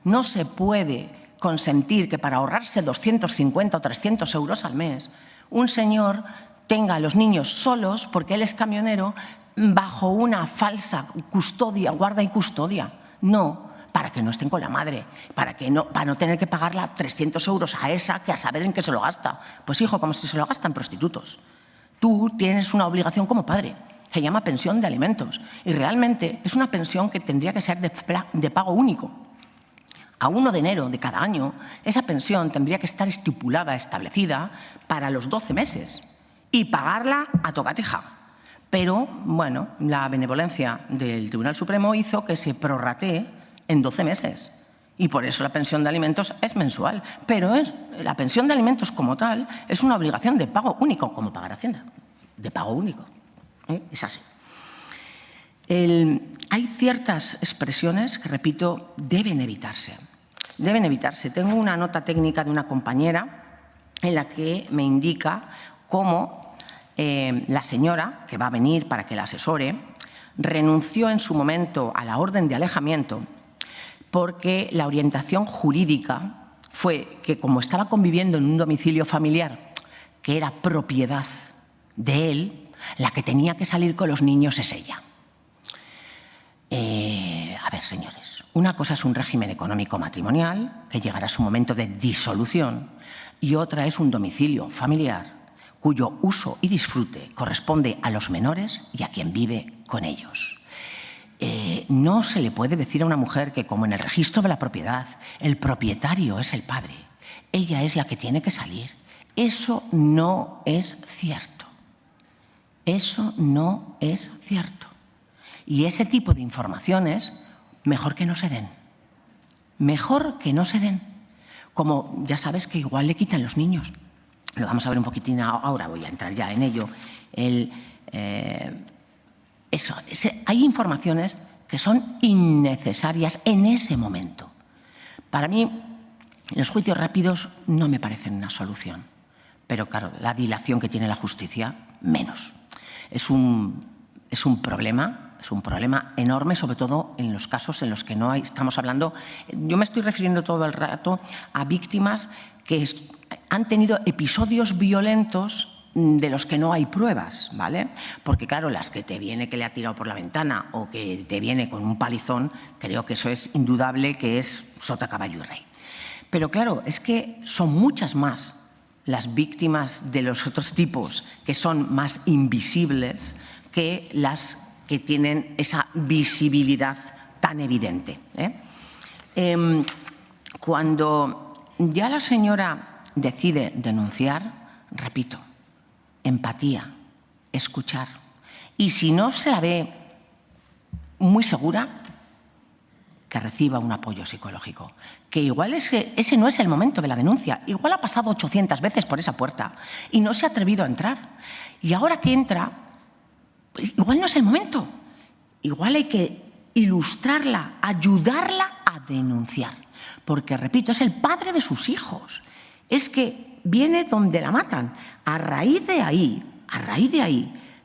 No se puede consentir que para ahorrarse 250 o 300 euros al mes, un señor tenga a los niños solos, porque él es camionero, bajo una falsa custodia, guarda y custodia. No, para que no estén con la madre, para no tener que pagarla 300 euros a esa que a saber en qué se lo gasta. Pues hijo, como si se lo gastan prostitutos. Tú tienes una obligación como padre, se llama pensión de alimentos y realmente es una pensión que tendría que ser de pago único. A 1 de enero de cada año, esa pensión tendría que estar estipulada, establecida para los 12 meses y pagarla a tocateja. Pero, bueno, la benevolencia del Tribunal Supremo hizo que se prorratee en 12 meses. Y por eso la pensión de alimentos es mensual. Pero la pensión de alimentos como tal es una obligación de pago único, como pagar Hacienda. De pago único. Es así. Hay ciertas expresiones que, repito, deben evitarse. deben evitarse. Tengo una nota técnica de una compañera en la que me indica cómo la señora, que va a venir para que la asesore, renunció en su momento a la orden de alejamiento porque la orientación jurídica fue que, como estaba conviviendo en un domicilio familiar que era propiedad de él, la que tenía que salir con los niños es ella. A ver, señores, una cosa es un régimen económico matrimonial que llegará a su momento de disolución y otra es un domicilio familiar cuyo uso y disfrute corresponde a los menores y a quien vive con ellos. No se le puede decir a una mujer que, como en el registro de la propiedad, el propietario es el padre, ella es la que tiene que salir. Eso no es cierto. Eso no es cierto. Y ese tipo de informaciones, mejor que no se den. Mejor que no se den. Como ya sabes que igual le quitan los niños. Lo vamos a ver un poquitín ahora, voy a entrar ya en ello. Hay informaciones que son innecesarias en ese momento. Para mí, los juicios rápidos no me parecen una solución. Pero claro, la dilación que tiene la justicia, menos. Es un problema enorme, sobre todo en los casos en los que no estamos hablando. Yo me estoy refiriendo todo el rato a víctimas que han tenido episodios violentos de los que no hay pruebas, ¿vale? Porque claro, las que te viene que le ha tirado por la ventana o que te viene con un palizón, creo que eso es indudable que es sota, caballo y rey. Pero claro, es que son muchas más las víctimas de los otros tipos que son más invisibles que las que tienen esa visibilidad tan evidente, Cuando ya la señora decide denunciar, repito, empatía, escuchar. Y si no se la ve muy segura, que reciba un apoyo psicológico. Que igual ese no es el momento de la denuncia. Igual ha pasado 800 veces por esa puerta y no se ha atrevido a entrar. Y ahora que entra, igual no es el momento. Igual hay que ilustrarla, ayudarla a denunciar. Porque, repito, es el padre de sus hijos. Es que viene donde la matan. A raíz de ahí,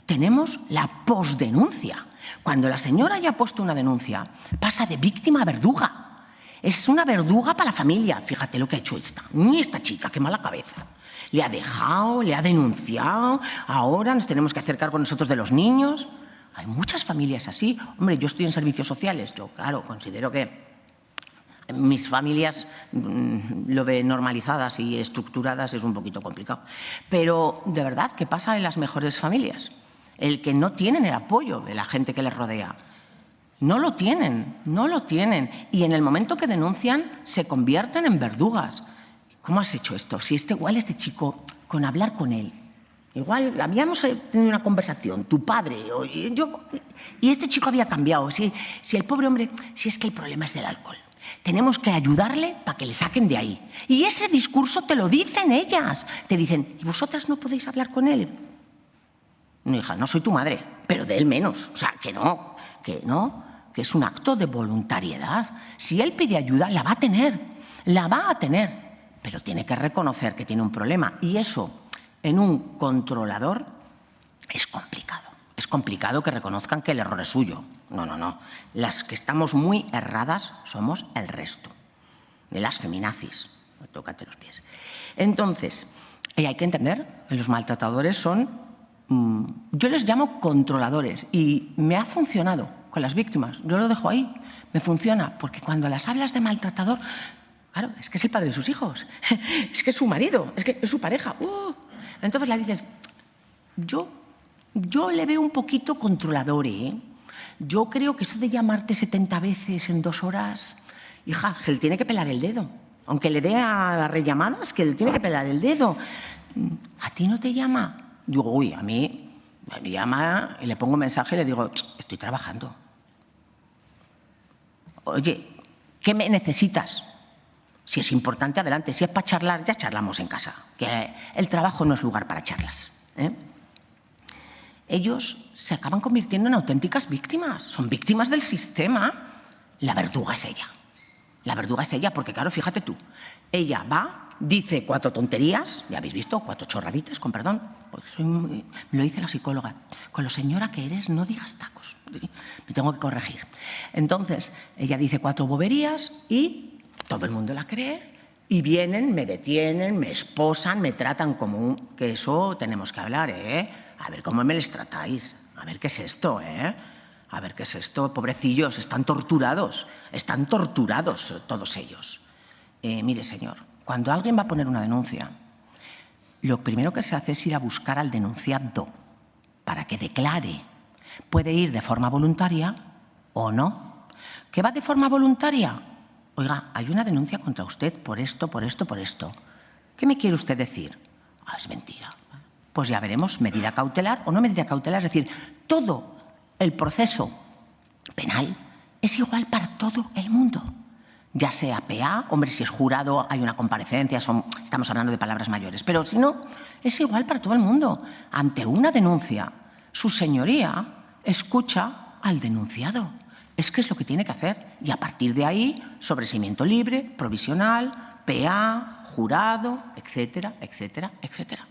tenemos la posdenuncia. Cuando la señora ya ha puesto una denuncia, pasa de víctima a verduga. Es una verduga para la familia. Fíjate lo que ha hecho esta chica, qué mala cabeza. Le ha dejado, le ha denunciado, ahora nos tenemos que hacer cargo nosotros de los niños. Hay muchas familias así. Hombre, yo estoy en servicios sociales, yo, claro, considero que mis familias lo de normalizadas y estructuradas es un poquito complicado. Pero de verdad que pasa en las mejores familias. El que no tienen el apoyo de la gente que les rodea. No lo tienen. Y en el momento que denuncian, se convierten en verdugas. ¿Cómo has hecho esto? Si igual este chico, con hablar con él, igual habíamos tenido una conversación, tu padre, y este chico había cambiado. Si el pobre hombre, si es que el problema es el alcohol. Tenemos que ayudarle para que le saquen de ahí. Y ese discurso te lo dicen ellas. Te dicen, ¿y vosotras no podéis hablar con él? No, hija, no soy tu madre, pero de él menos. O sea, que que es un acto de voluntariedad. Si él pide ayuda, la va a tener, pero tiene que reconocer que tiene un problema. Y eso, en un controlador, es complicado. Es complicado que reconozcan que el error es suyo. No. Las que estamos muy erradas somos el resto, de las feminazis. Tócate los pies. Entonces, hay que entender que los maltratadores son... yo les llamo controladores y me ha funcionado con las víctimas. Yo lo dejo ahí. Me funciona porque cuando las hablas de maltratador, claro, es que es el padre de sus hijos, es que es su marido, es que es su pareja. Entonces le dices, yo le veo un poquito controlador, Yo creo que eso de llamarte 70 veces en 2 horas, hija, se le tiene que pelar el dedo. Aunque le dé a las rellamadas, que le tiene que pelar el dedo. ¿A ti no te llama? Digo, a mí me llama y le pongo un mensaje y le digo, estoy trabajando. Oye, ¿qué me necesitas? Si es importante, adelante. Si es para charlar, ya charlamos en casa. Que el trabajo no es lugar para charlas. Ellos se acaban convirtiendo en auténticas víctimas. Son víctimas del sistema. La verduga es ella. La verduga es ella, porque claro, fíjate tú, ella va, dice 4 tonterías, ya habéis visto, 4 chorraditas, con perdón, pues me lo dice la psicóloga, con lo señora que eres no digas tacos, me tengo que corregir. Entonces, ella dice 4 boberías y todo el mundo la cree y vienen, me detienen, me esposan, me tratan como un... que eso tenemos que hablar, ¿eh? A ver cómo me les tratáis, a ver qué es esto, ¿eh? A ver qué es esto, pobrecillos, están torturados todos ellos. Mire, señor, cuando alguien va a poner una denuncia, lo primero que se hace es ir a buscar al denunciado para que declare. Puede ir de forma voluntaria o no. ¿Que va de forma voluntaria? Oiga, hay una denuncia contra usted por esto, por esto, por esto. ¿Qué me quiere usted decir? Ah, es mentira. Pues ya veremos, medida cautelar o no medida cautelar. Es decir, todo el proceso penal es igual para todo el mundo. Ya sea PA, hombre, si es jurado, hay una comparecencia, estamos hablando de palabras mayores, pero si no, es igual para todo el mundo. Ante una denuncia, su señoría escucha al denunciado. Es que es lo que tiene que hacer. Y a partir de ahí, sobreseimiento libre, provisional, PA, jurado, etcétera, etcétera, etcétera.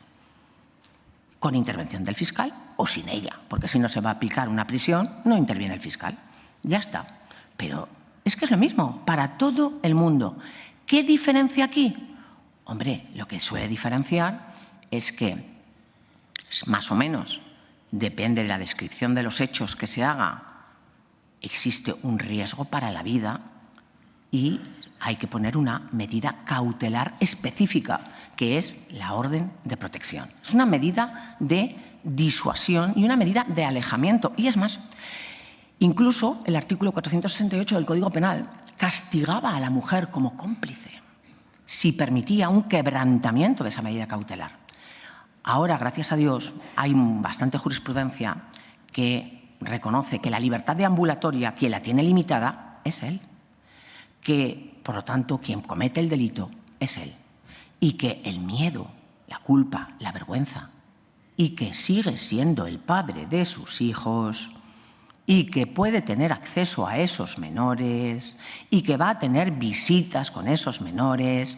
Con intervención del fiscal o sin ella, porque si no se va a aplicar una prisión, no interviene el fiscal. Ya está. Pero es que es lo mismo para todo el mundo. ¿Qué diferencia aquí? Hombre, lo que suele diferenciar es que, más o menos, depende de la descripción de los hechos que se haga, existe un riesgo para la vida y hay que poner una medida cautelar específica, que es la orden de protección. Es una medida de disuasión y una medida de alejamiento. Y es más, incluso el artículo 468 del Código Penal castigaba a la mujer como cómplice si permitía un quebrantamiento de esa medida cautelar. Ahora, gracias a Dios, hay bastante jurisprudencia que reconoce que la libertad deambulatoria, quien la tiene limitada, es él. Que, por lo tanto, quien comete el delito es él. Y que el miedo, la culpa, la vergüenza, y que sigue siendo el padre de sus hijos, y que puede tener acceso a esos menores, y que va a tener visitas con esos menores,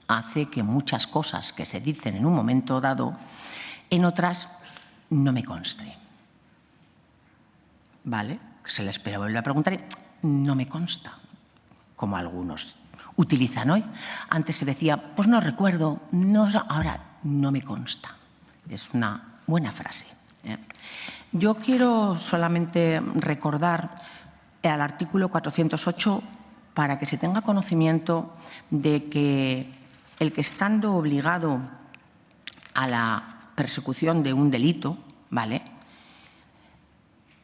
hace que muchas cosas que se dicen en un momento dado, en otras no me conste. ¿Vale? Se les vuelve a preguntar y no me consta, como algunos utilizan hoy. Antes se decía, pues no recuerdo, no, ahora no me consta. Es una buena frase, ¿eh? Yo quiero solamente recordar al artículo 408 para que se tenga conocimiento de que el que estando obligado a la persecución de un delito, ¿vale?,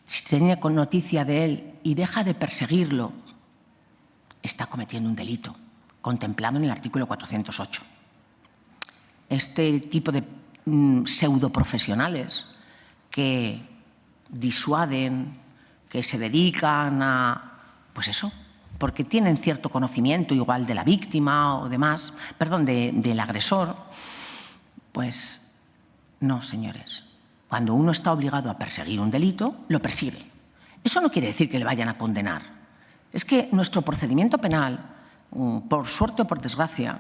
si tiene noticia de él y deja de perseguirlo, está cometiendo un delito, contemplado en el artículo 408. Este tipo de pseudoprofesionales que disuaden, que se dedican a, pues eso, porque tienen cierto conocimiento igual de la víctima o demás, perdón, del agresor, pues no, señores. Cuando uno está obligado a perseguir un delito, lo persigue. Eso no quiere decir que le vayan a condenar. Es que nuestro procedimiento penal, por suerte o por desgracia,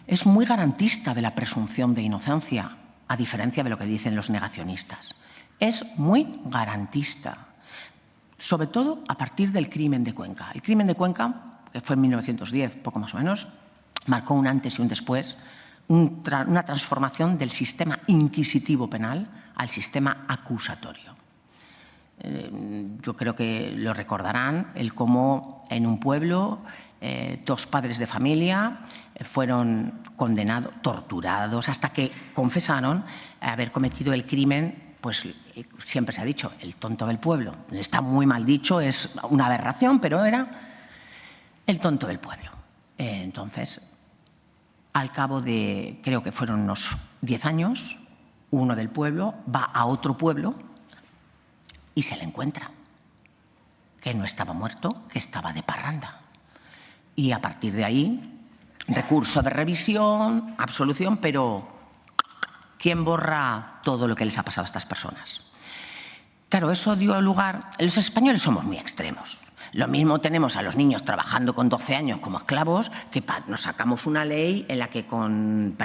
es muy garantista de la presunción de inocencia, a diferencia de lo que dicen los negacionistas. Es muy garantista, sobre todo a partir del crimen de Cuenca. El crimen de Cuenca, que fue en 1910, poco más o menos, marcó un antes y un después, una transformación del sistema inquisitivo penal al sistema acusatorio. Yo creo que lo recordarán, el cómo en un pueblo 2 padres de familia fueron condenados, torturados, hasta que confesaron haber cometido el crimen, pues siempre se ha dicho, el tonto del pueblo. Está muy mal dicho, es una aberración, pero era el tonto del pueblo. Entonces, al cabo de, creo que fueron unos 10 años, uno del pueblo va a otro pueblo y se le encuentra, que no estaba muerto, que estaba de parranda. Y a partir de ahí, recurso de revisión, absolución, pero ¿quién borra todo lo que les ha pasado a estas personas? Claro, eso dio lugar... Los españoles somos muy extremos. Lo mismo tenemos a los niños trabajando con 12 años como esclavos, que nos sacamos una ley en la que con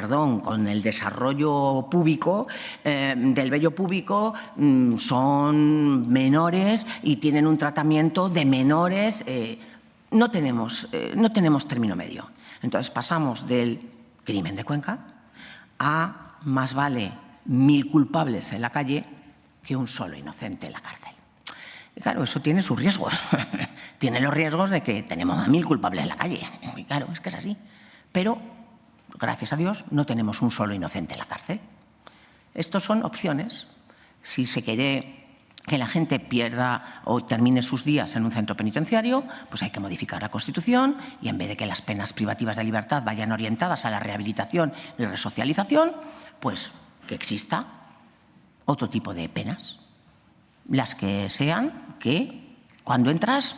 el desarrollo púbico, del vello púbico, son menores y tienen un tratamiento de menores. No tenemos término medio. Entonces pasamos del crimen de Cuenca a más vale 1000 culpables en la calle que un solo inocente en la cárcel. Y claro, eso tiene sus riesgos. Tiene los riesgos de que tenemos a 1000 culpables en la calle. Y claro, es que es así. Pero, gracias a Dios, no tenemos un solo inocente en la cárcel. Estos son opciones. Si se quiere que la gente pierda o termine sus días en un centro penitenciario, pues hay que modificar la Constitución y en vez de que las penas privativas de libertad vayan orientadas a la rehabilitación y resocialización, pues que exista otro tipo de penas. Las que sean que cuando entras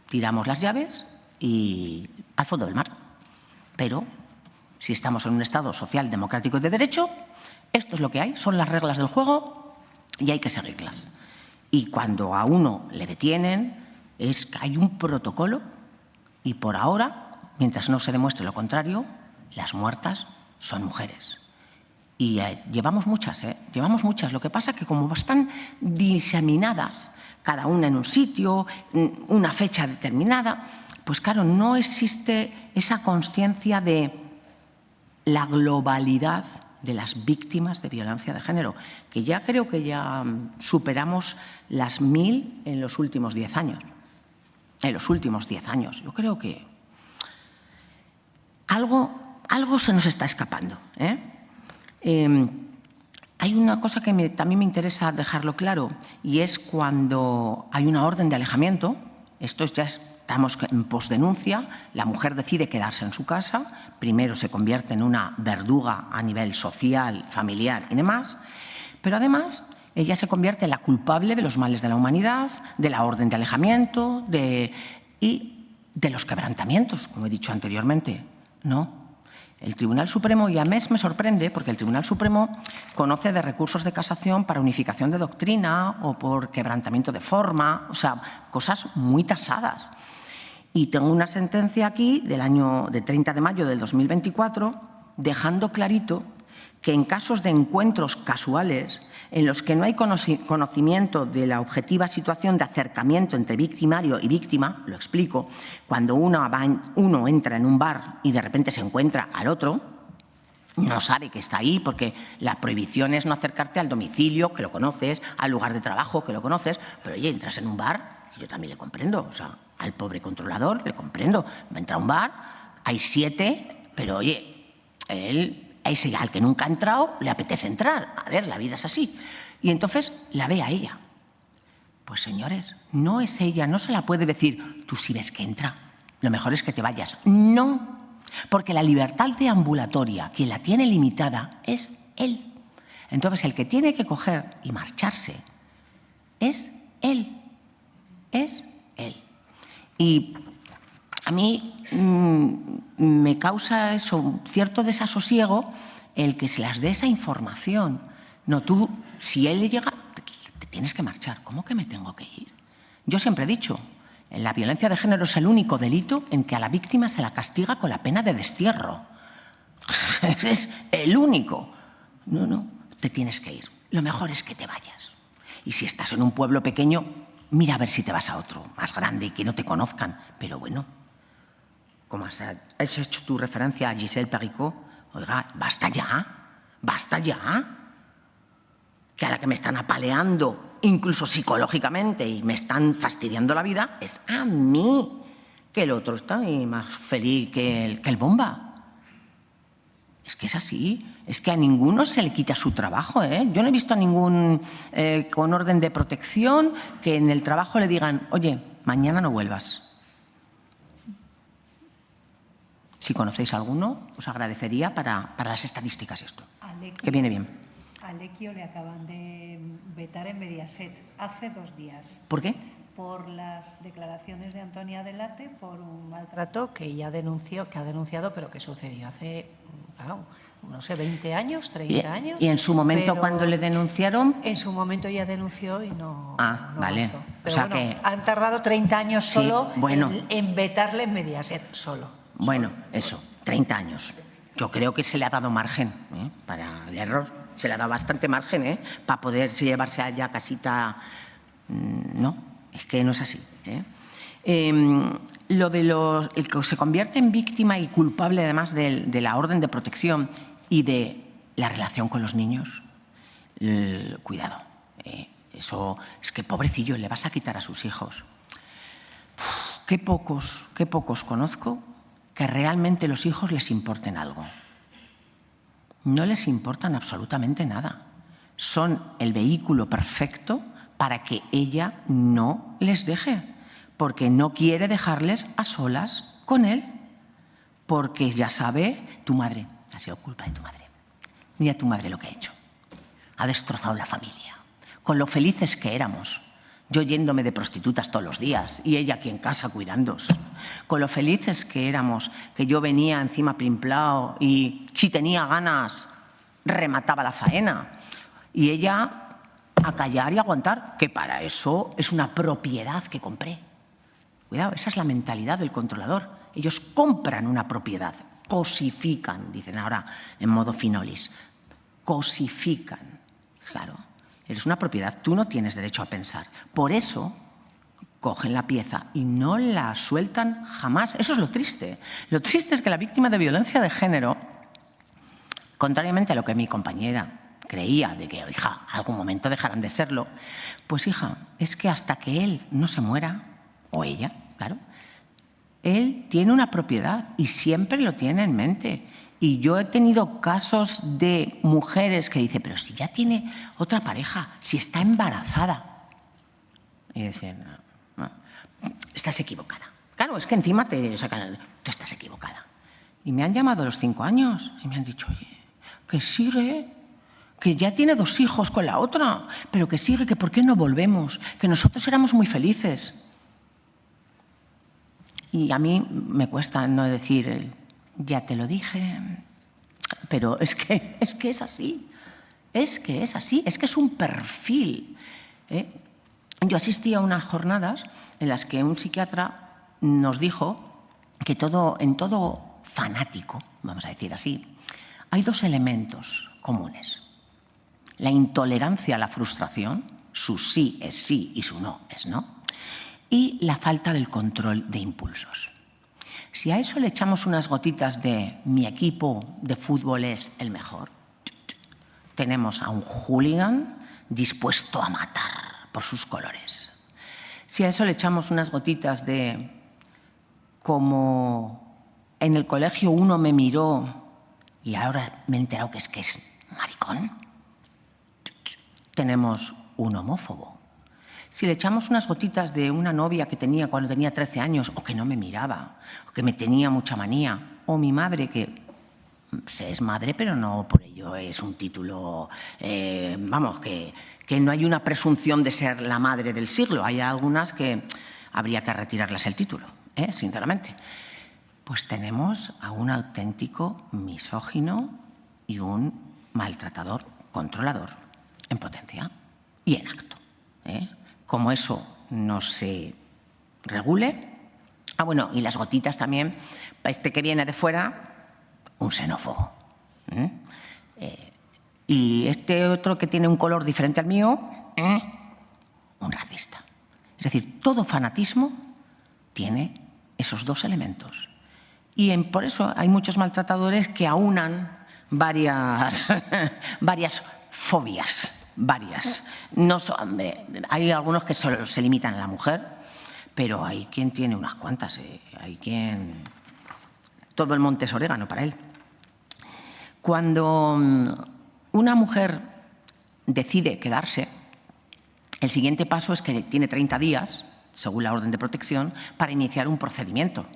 tiramos las llaves y al fondo del mar. Pero si estamos en un Estado social, democrático y de derecho, esto es lo que hay, son las reglas del juego y hay que seguirlas. Y cuando a uno le detienen es que hay un protocolo y por ahora, mientras no se demuestre lo contrario, las muertas son mujeres. Y llevamos muchas. Lo que pasa es que como están diseminadas, cada una en un sitio, una fecha determinada, pues claro, no existe esa conciencia de la globalidad de las víctimas de violencia de género, que ya creo que ya superamos las 1000 en los últimos 10 años. En los últimos 10 años. Yo creo que algo se nos está escapando, hay una cosa que también me interesa dejarlo claro y es cuando hay una orden de alejamiento, esto ya estamos en posdenuncia, la mujer decide quedarse en su casa, primero se convierte en una verduga a nivel social, familiar y demás, pero además ella se convierte en la culpable de los males de la humanidad, de la orden de alejamiento y de los quebrantamientos, como he dicho anteriormente. No. El Tribunal Supremo, y a mí me sorprende, porque el Tribunal Supremo conoce de recursos de casación para unificación de doctrina o por quebrantamiento de forma, o sea, cosas muy tasadas. Y tengo una sentencia aquí de 30 de mayo del 2024, dejando clarito que en casos de encuentros casuales en los que no hay conocimiento de la objetiva situación de acercamiento entre victimario y víctima, lo explico, cuando uno entra en un bar y de repente se encuentra al otro, no sabe que está ahí porque la prohibición es no acercarte al domicilio, que lo conoces, al lugar de trabajo, que lo conoces, pero oye, entras en un bar, yo también le comprendo, o sea, al pobre controlador le comprendo, entra a un bar, hay 7, pero oye, él... al que nunca ha entrado le apetece entrar. A ver, la vida es así. Y entonces la ve a ella. Pues señores, no es ella, no se la puede decir, tú sí ves que entra, lo mejor es que te vayas. No, porque la libertad deambulatoria, quien la tiene limitada, es él. Entonces el que tiene que coger y marcharse es él. Es él. Y a mí me causa eso, cierto desasosiego el que se las dé esa información. No, tú, si él llega, te tienes que marchar. ¿Cómo que me tengo que ir? Yo siempre he dicho, la violencia de género es el único delito en que a la víctima se la castiga con la pena de destierro. Es el único. No, te tienes que ir. Lo mejor es que te vayas. Y si estás en un pueblo pequeño, mira a ver si te vas a otro, más grande, y que no te conozcan. Pero bueno, como has hecho tu referencia a Giselle Pericot, oiga, basta ya, que a la que me están apaleando, incluso psicológicamente, y me están fastidiando la vida, es a mí, que el otro está ahí más feliz que el bomba. Es que es así, es que a ninguno se le quita su trabajo, ¿eh? Yo no he visto a ningún con orden de protección que en el trabajo le digan, oye, mañana no vuelvas. Si conocéis alguno, os agradecería para las estadísticas esto, que viene bien. A Lequio le acaban de vetar en Mediaset hace 2 días. ¿Por qué? Por las declaraciones de Antonia Delate por un maltrato que ella denunció, que ha denunciado, pero que sucedió hace, no sé, 20 años, 30 años. ¿Y en su momento cuando le denunciaron? En su momento ya denunció y no vale. avanzó. Pero o sea bueno, que han tardado 30 años sí, solo bueno, en vetarle en Mediaset, solo. Bueno, eso, 30 años. Yo creo que se le ha dado margen para el error. Se le ha dado bastante margen para poder llevarse allá a casita. No, es que no es así. Lo de el que se convierte en víctima y culpable además de la orden de protección y de la relación con los niños, cuidado. Eso es que pobrecillo, le vas a quitar a sus hijos. Qué pocos conozco que realmente los hijos les importen algo. No les importan absolutamente nada. Son el vehículo perfecto para que ella no les deje, porque no quiere dejarles a solas con él, porque ya sabe, tu madre, ha sido culpa de tu madre. Mira tu madre lo que ha hecho. Ha destrozado la familia, con lo felices que éramos. Yo yéndome de prostitutas todos los días y ella aquí en casa cuidándoos. Con lo felices que éramos, que yo venía encima plimplao y si tenía ganas remataba la faena. Y ella a callar y aguantar, que para eso es una propiedad que compré. Cuidado, esa es la mentalidad del controlador. Ellos compran una propiedad, cosifican, dicen ahora en modo finolis, cosifican, claro. Eres una propiedad, tú no tienes derecho a pensar. Por eso cogen la pieza y no la sueltan jamás. Eso es lo triste. Lo triste es que la víctima de violencia de género, contrariamente a lo que mi compañera creía, de que, hija, algún momento dejarán de serlo, pues hija, es que hasta que él no se muera, o ella, claro, él tiene una propiedad y siempre lo tiene en mente. Y yo he tenido casos de mujeres que dicen, pero si ya tiene otra pareja, si está embarazada. Y decían, no, estás equivocada. Claro, es que encima tú estás equivocada. Y me han llamado a los 5 años y me han dicho, oye, que sigue, que ya tiene 2 hijos con la otra, pero que sigue, que por qué no volvemos, que nosotros éramos muy felices. Y a mí me cuesta no decir, ya te lo dije, pero es que es así, es que es un perfil. Yo asistí a unas jornadas en las que un psiquiatra nos dijo que en todo fanático, vamos a decir así, hay 2 elementos comunes. La intolerancia a la frustración, su sí es sí y su no es no, y la falta del control de impulsos. Si a eso le echamos unas gotitas de mi equipo de fútbol es el mejor, tenemos a un hooligan dispuesto a matar por sus colores. Si a eso le echamos unas gotitas de como en el colegio uno me miró y ahora me he enterado que es maricón, tenemos un homófobo. Si le echamos unas gotitas de una novia que tenía cuando tenía 13 años o que no me miraba, o que me tenía mucha manía, o mi madre que se es madre pero no por ello es un título, vamos, que no hay una presunción de ser la madre del siglo. Hay algunas que habría que retirarles el título, sinceramente. Pues tenemos a un auténtico misógino y un maltratador, controlador, en potencia y en acto. Como eso no se regule. Bueno, y las gotitas también, para este que viene de fuera, un xenófobo. Y este otro que tiene un color diferente al mío, un racista. Es decir, todo fanatismo tiene esos 2 elementos. Y por eso hay muchos maltratadores que aunan varias fobias. No hay algunos que solo se limitan a la mujer, pero hay quien tiene unas cuantas. Hay quien... Todo el monte es orégano para él. Cuando una mujer decide quedarse, el siguiente paso es que tiene 30 días, según la orden de protección, para iniciar un procedimiento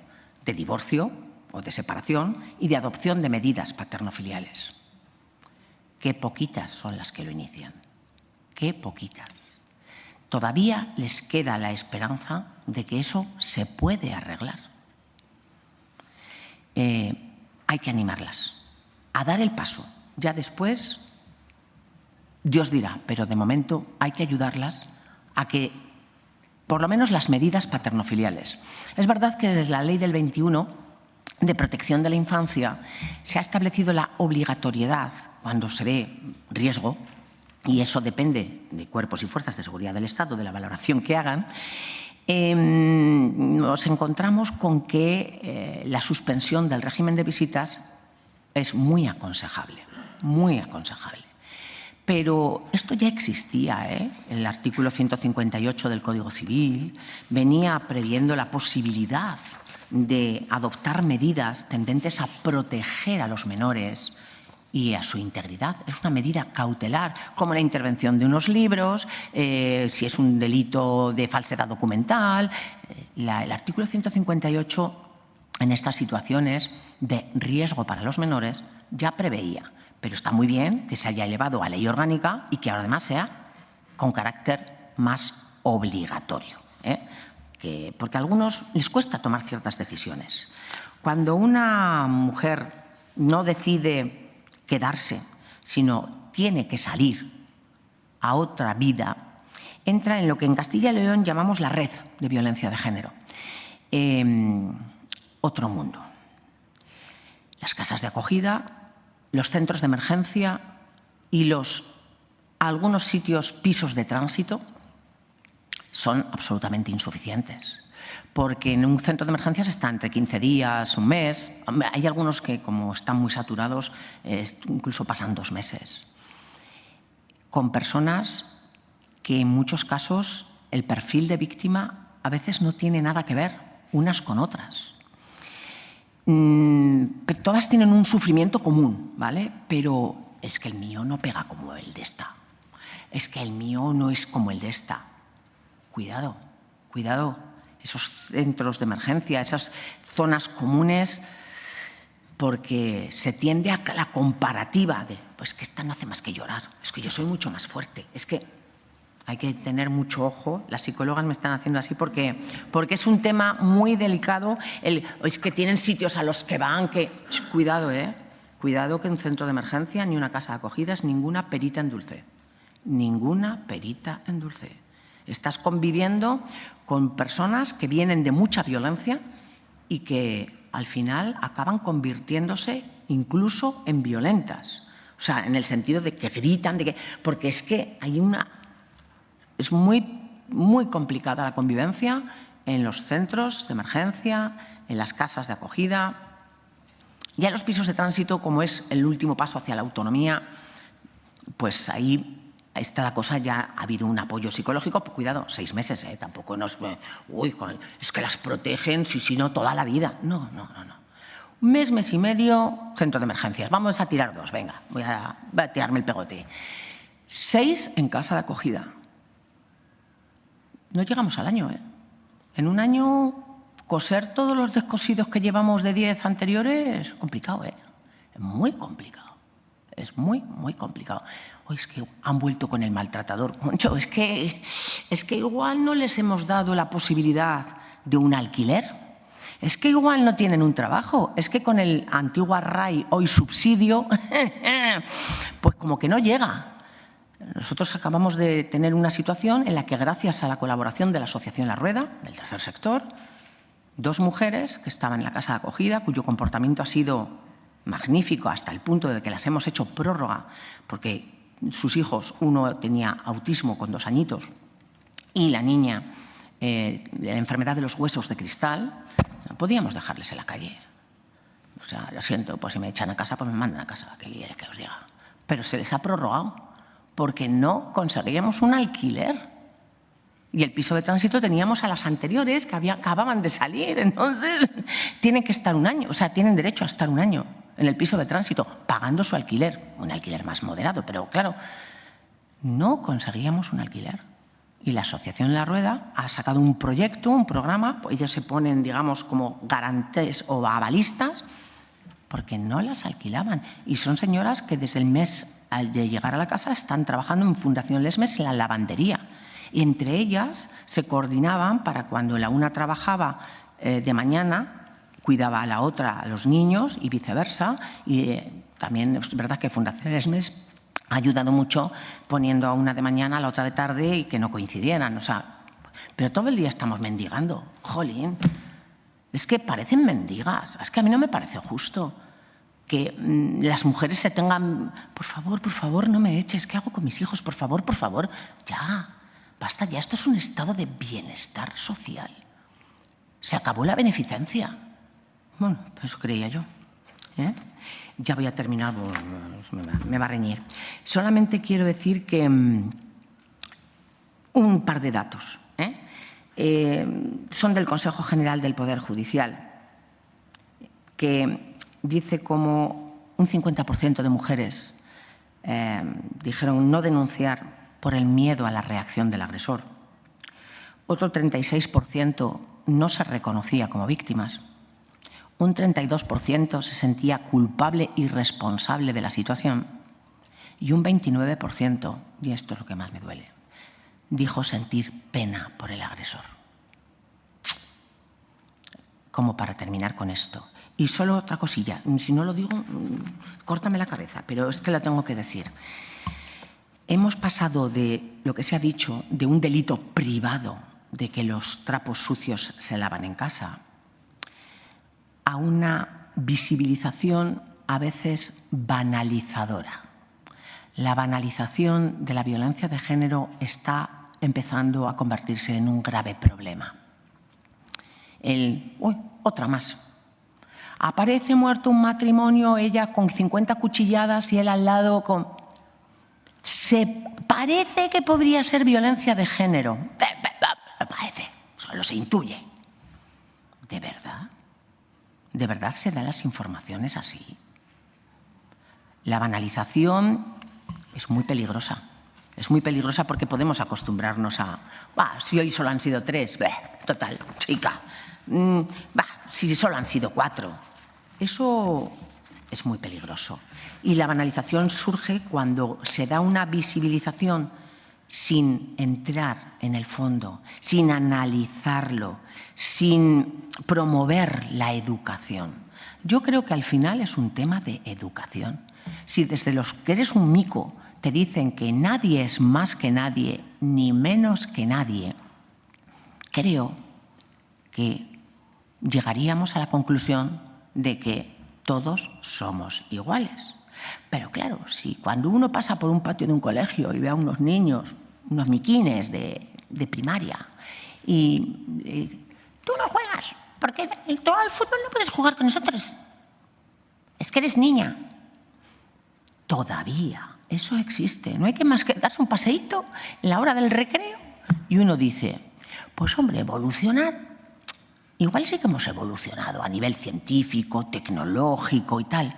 de divorcio o de separación y de adopción de medidas paternofiliales. Qué poquitas son las que lo inician. Qué poquitas. Todavía les queda la esperanza de que eso se puede arreglar. Hay que animarlas a dar el paso. Ya después, Dios dirá, pero de momento hay que ayudarlas a que por lo menos las medidas paternofiliales. Es verdad que desde la Ley del 21 de protección de la infancia se ha establecido la obligatoriedad cuando se ve riesgo, y eso depende de cuerpos y fuerzas de seguridad del Estado, de la valoración que hagan. Nos encontramos con que la suspensión del régimen de visitas es muy aconsejable, muy aconsejable. Pero esto ya existía, el artículo 158 del Código Civil venía previendo la posibilidad de adoptar medidas tendentes a proteger a los menores y a su integridad. Es una medida cautelar, como la intervención de unos libros, si es un delito de falsedad documental. El artículo 158 en estas situaciones de riesgo para los menores ya preveía, pero está muy bien que se haya elevado a ley orgánica y que ahora además sea con carácter más obligatorio, porque a algunos les cuesta tomar ciertas decisiones. Cuando una mujer no decide quedarse, sino tiene que salir a otra vida, entra en lo que en Castilla y León llamamos la red de violencia de género. Otro mundo. Las casas de acogida, los centros de emergencia y algunos sitios, pisos de tránsito, son absolutamente insuficientes. Porque en un centro de emergencias está entre 15 días, un mes. Hay algunos que, como están muy saturados, incluso pasan 2 meses. Con personas que en muchos casos el perfil de víctima a veces no tiene nada que ver unas con otras. Todas tienen un sufrimiento común, ¿vale? Pero es que el mío no pega como el de esta. Es que el mío no es como el de esta. Cuidado, cuidado. Esos centros de emergencia, esas zonas comunes, porque se tiende a la comparativa de, pues que esta no hace más que llorar, es que yo soy mucho más fuerte, es que hay que tener mucho ojo. Las psicólogas me están haciendo así porque es un tema muy delicado. Es que tienen sitios a los que van, cuidado, cuidado, que un centro de emergencia ni una casa de acogida es ninguna perita en dulce. Ninguna perita en dulce. Estás conviviendo con personas que vienen de mucha violencia y que al final acaban convirtiéndose incluso en violentas. O sea, en el sentido de que gritan, porque es que es muy, muy complicada la convivencia en los centros de emergencia, en las casas de acogida. Ya en los pisos de tránsito, como es el último paso hacia la autonomía, pues ahí está la cosa, ya ha habido un apoyo psicológico. Cuidado, 6 meses, tampoco nos... Uy, es que las protegen, si no, toda la vida. No. 1 mes, mes y medio, centro de emergencias. Vamos a tirar 2, venga, voy a tirarme el pegote. 6 en casa de acogida. No llegamos al año, En un año, coser todos los descosidos que llevamos de 10 anteriores es complicado, Es muy complicado. Es muy, muy complicado. Es que han vuelto con el maltratador. Concho, es que igual no les hemos dado la posibilidad de un alquiler. Es que igual no tienen un trabajo. Es que con el antiguo array, hoy subsidio, pues como que no llega. Nosotros acabamos de tener una situación en la que, gracias a la colaboración de la Asociación La Rueda, del tercer sector, 2 mujeres que estaban en la casa de acogida, cuyo comportamiento ha sido magnífico hasta el punto de que las hemos hecho prórroga, porque sus hijos, uno tenía autismo con 2 añitos y la niña la enfermedad de los huesos de cristal, no podíamos dejarles en la calle. O sea, lo siento, pues si me echan a casa, pues me mandan a casa, ¿qué quieres que os diga? Pero se les ha prorrogado porque no conseguíamos un alquiler. Y el piso de tránsito teníamos a las anteriores que acababan de salir. Entonces, tienen que estar 1 año, o sea, tienen derecho a estar 1 año en el piso de tránsito, pagando su alquiler, un alquiler más moderado, pero claro, no conseguíamos un alquiler. Y la Asociación La Rueda ha sacado un proyecto, un programa, ellos se ponen, digamos, como garantes o avalistas, porque no las alquilaban. Y son señoras que desde el mes de llegar a la casa están trabajando en Fundación Lesmes en la lavandería. Y entre ellas se coordinaban para cuando la una trabajaba de mañana, cuidaba a la otra a los niños y viceversa. Y también es verdad que Fundación Lesmes ha ayudado mucho poniendo a una de mañana, a la otra de tarde y que no coincidieran. O sea, pero todo el día estamos mendigando. Jolín, es que parecen mendigas. Es que a mí no me parece justo que las mujeres se tengan... Por favor, no me eches. ¿Qué hago con mis hijos? Por favor, ya. Basta ya. Esto es un estado de bienestar social. Se acabó la beneficencia. Bueno, eso creía yo. Ya voy a terminar, me va a reñir. Solamente quiero decir que un par de datos. Son del Consejo General del Poder Judicial, que dice como un 50% de mujeres dijeron no denunciar por el miedo a la reacción del agresor. Otro 36% no se reconocía como víctimas. Un 32% se sentía culpable y responsable de la situación. Y un 29%, y esto es lo que más me duele, dijo sentir pena por el agresor. Como para terminar con esto. Y solo otra cosilla, si no lo digo, córtame la cabeza, pero es que la tengo que decir. Hemos pasado de lo que se ha dicho, de un delito privado, de que los trapos sucios se lavan en casa, a una visibilización a veces banalizadora. La banalización de la violencia de género está empezando a convertirse en un grave problema. Otra más. Aparece muerto un matrimonio, ella con 50 cuchilladas y él al lado con... Se parece que podría ser violencia de género. Parece, solo se intuye. ¿De verdad? ¿De verdad se dan las informaciones así? La banalización es muy peligrosa. Es muy peligrosa porque podemos acostumbrarnos a... si hoy solo han sido 3, total, chica. Si solo han sido 4. Eso es muy peligroso. Y la banalización surge cuando se da una visibilización sin entrar en el fondo, sin analizarlo, sin promover la educación. Yo creo que al final es un tema de educación. Si desde los que eres un mico te dicen que nadie es más que nadie, ni menos que nadie, creo que llegaríamos a la conclusión de que todos somos iguales. Pero claro, si cuando uno pasa por un patio de un colegio y ve a unos niños, unos miquines de primaria, y tú no juegas, porque tú al fútbol no puedes jugar con nosotros, es que eres niña. Todavía eso existe. No hay que más que darse un paseíto en la hora del recreo y uno dice, pues hombre, evolucionar, igual sí que hemos evolucionado a nivel científico, tecnológico y tal,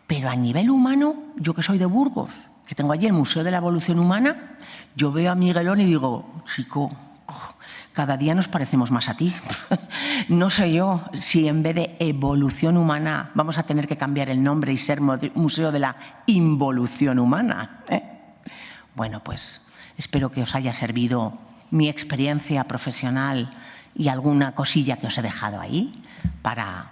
pero a nivel humano, yo que soy de Burgos, que tengo allí el Museo de la Evolución Humana, yo veo a Miguelón y digo, chico, cada día nos parecemos más a ti. No sé yo si en vez de evolución humana vamos a tener que cambiar el nombre y ser Museo de la Involución Humana. Bueno, pues espero que os haya servido mi experiencia profesional y alguna cosilla que os he dejado ahí para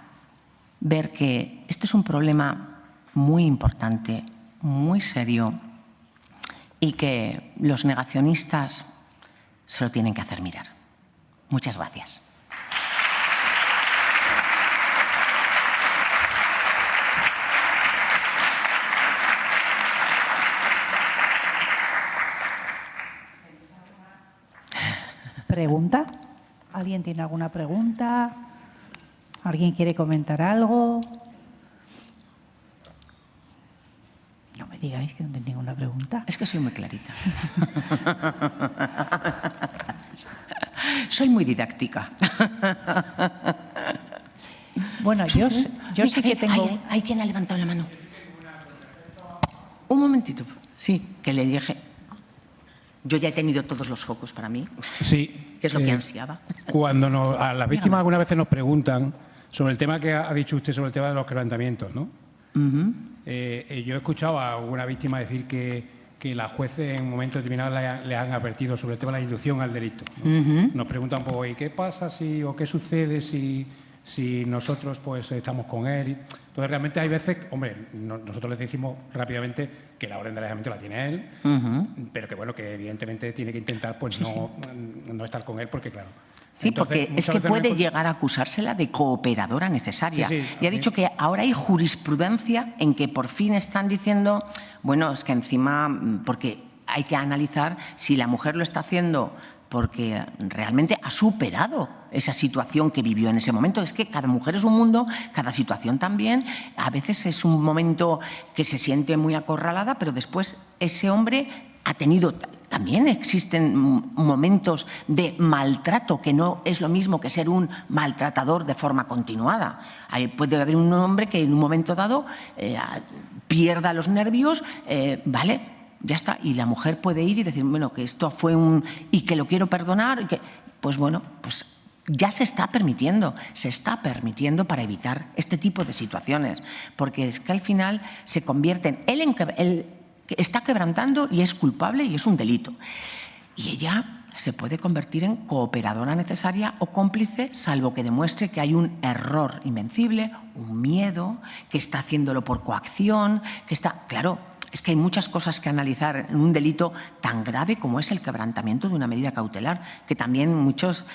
ver que este es un problema muy importante, muy serio y que los negacionistas se lo tienen que hacer mirar. Muchas gracias. ¿Pregunta? ¿Alguien tiene alguna pregunta? ¿Alguien quiere comentar algo? No me digáis que no tenéis ninguna pregunta. Es que soy muy clarita. Soy muy didáctica. Bueno, yo sí que tengo... ¿Hay quien ha levantado la mano? Un momentito. Sí, que le dije... Yo ya he tenido todos los focos para mí. Sí. Que es lo que ansiaba. Cuando a las víctimas algunas veces nos preguntan sobre el tema que ha dicho usted, sobre el tema de los quebrantamientos, ¿no? Yo he escuchado a alguna víctima decir que la juez en un momento determinado le han advertido sobre el tema de la inducción al delito, ¿no? Nos preguntan un poco, ¿y qué pasa o qué sucede si si nosotros pues estamos con él. Entonces realmente hay veces, hombre, nosotros les decimos rápidamente que la orden de alejamiento la tiene él, pero que bueno, que evidentemente tiene que intentar pues no estar con él porque claro. Sí, Entonces, porque es que puede llegar a acusársela de cooperadora necesaria. Y ha dicho que ahora hay jurisprudencia en que por fin están diciendo, bueno, es que encima, porque hay que analizar si la mujer lo está haciendo porque realmente ha superado esa situación que vivió en ese momento. Es que cada mujer es un mundo, cada situación también. A veces es un momento que se siente muy acorralada, pero después ese hombre ha tenido... También existen momentos de maltrato, que no es lo mismo que ser un maltratador de forma continuada. Puede haber un hombre que en un momento dado pierda los nervios, ¿vale? Ya está. Y la mujer puede ir y decir, bueno, que esto fue y que lo quiero perdonar. Y que, pues bueno, pues ya se está permitiendo para evitar este tipo de situaciones. Porque es que al final se convierten está quebrantando y es culpable y es un delito. Y ella se puede convertir en cooperadora necesaria o cómplice, salvo que demuestre que hay un error invencible, un miedo, que está haciéndolo por coacción, que está... Claro, es que hay muchas cosas que analizar en un delito tan grave como es el quebrantamiento de una medida cautelar, que también muchos...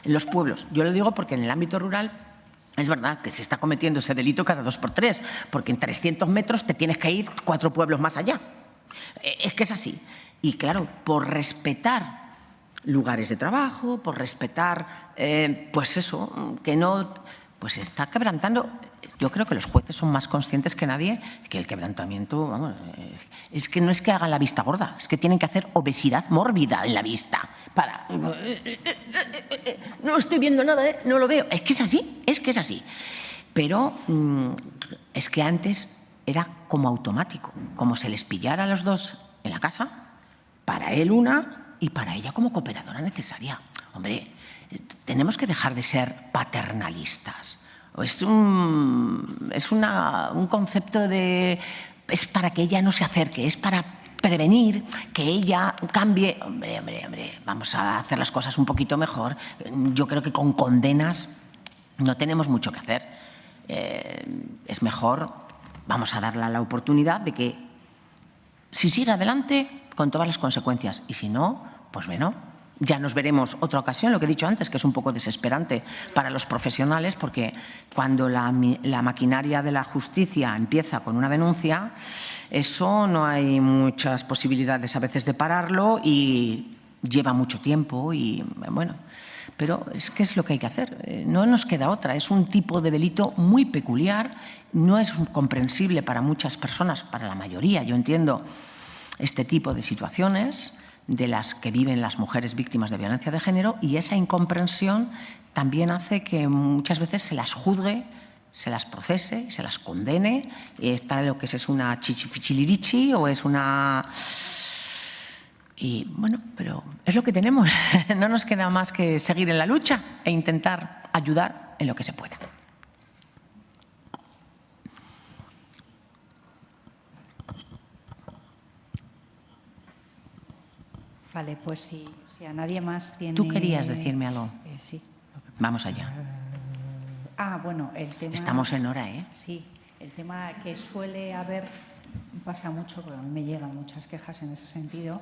en los pueblos, yo lo digo porque en el ámbito rural... Es verdad que se está cometiendo ese delito cada 2 por 3, porque en 300 metros te tienes que ir 4 pueblos más allá. Es que es así. Y claro, por respetar lugares de trabajo, por respetar, pues eso, que no... Pues se está quebrantando. Yo creo que los jueces son más conscientes que nadie que el quebrantamiento, vamos, es que no es que hagan la vista gorda, es que tienen que hacer obesidad mórbida en la vista. No estoy viendo nada, no lo veo. Es que es así. Pero es que antes era como automático, como se les pillara a los dos en la casa, para él una y para ella como cooperadora necesaria. Hombre, tenemos que dejar de ser paternalistas. Es un concepto de... Es para que ella no se acerque, es para prevenir que ella cambie. Hombre, vamos a hacer las cosas un poquito mejor. Yo creo que con condenas no tenemos mucho que hacer. Es mejor, vamos a darle la oportunidad de que si sigue adelante, con todas las consecuencias. Y si no, pues bueno, ya nos veremos otra ocasión, lo que he dicho antes, que es un poco desesperante para los profesionales, porque cuando la maquinaria de la justicia empieza con una denuncia, eso no hay muchas posibilidades a veces de pararlo y lleva mucho tiempo y bueno, pero es que es lo que hay que hacer, no nos queda otra, es un tipo de delito muy peculiar, no es comprensible para muchas personas, para la mayoría, yo entiendo este tipo de situaciones de las que viven las mujeres víctimas de violencia de género, y esa incomprensión también hace que muchas veces se las juzgue, se las procese, se las condene. Está lo que es una chichifichilirichi o es una... Y bueno, pero es lo que tenemos. No nos queda más que seguir en la lucha e intentar ayudar en lo que se pueda. Vale, pues si a nadie más tiene... ¿Tú querías decirme algo? Sí. Vamos allá. Bueno, el tema... Estamos en hora, ¿eh? Sí, el tema que suele haber, pasa mucho, porque a mí me llegan muchas quejas en ese sentido.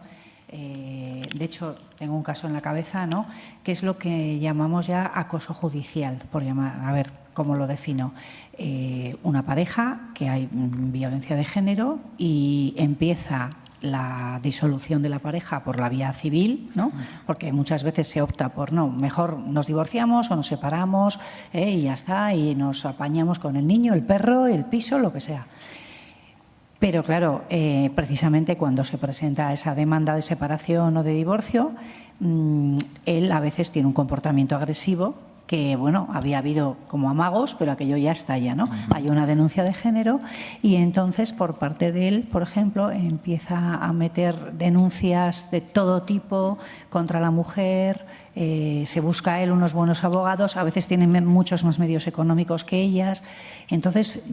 De hecho, tengo un caso en la cabeza, ¿no?, que es lo que llamamos ya acoso judicial, por llamar, a ver cómo lo defino. Una pareja que hay violencia de género y empieza la disolución de la pareja por la vía civil, ¿no?, porque muchas veces se opta por no, mejor nos divorciamos o nos separamos y ya está, y nos apañamos con el niño, el perro, el piso, lo que sea. Pero claro, precisamente cuando se presenta esa demanda de separación o de divorcio, él a veces tiene un comportamiento agresivo que, bueno, había habido como amagos, pero aquello ya estalla, ¿no? Hay una denuncia de género y entonces por parte de él, por ejemplo, empieza a meter denuncias de todo tipo contra la mujer, se busca a él unos buenos abogados, a veces tienen muchos más medios económicos que ellas. Entonces,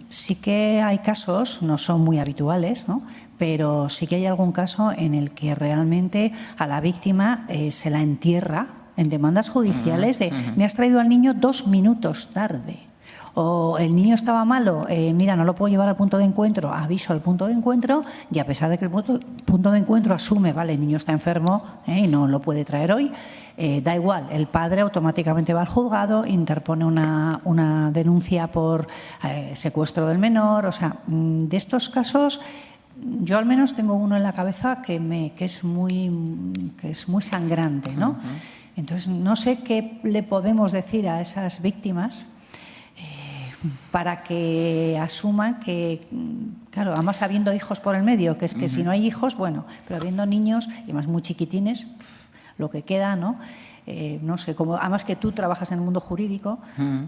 sí que hay casos, no son muy habituales, ¿no?, pero sí que hay algún caso en el que realmente a la víctima se la entierra en demandas judiciales de me has traído al niño 2 minutos tarde. O el niño estaba malo, mira, no lo puedo llevar al punto de encuentro, aviso al punto de encuentro y a pesar de que el punto de encuentro asume, vale, el niño está enfermo y no lo puede traer hoy, da igual, el padre automáticamente va al juzgado, interpone una denuncia por secuestro del menor. O sea, de estos casos yo al menos tengo uno en la cabeza que es muy sangrante, ¿no? Entonces, no sé qué le podemos decir a esas víctimas para que asuman que, claro, además habiendo hijos por el medio, que es que si no hay hijos, bueno, pero habiendo niños, y más muy chiquitines, lo que queda, ¿no? No sé, como además que tú trabajas en el mundo jurídico,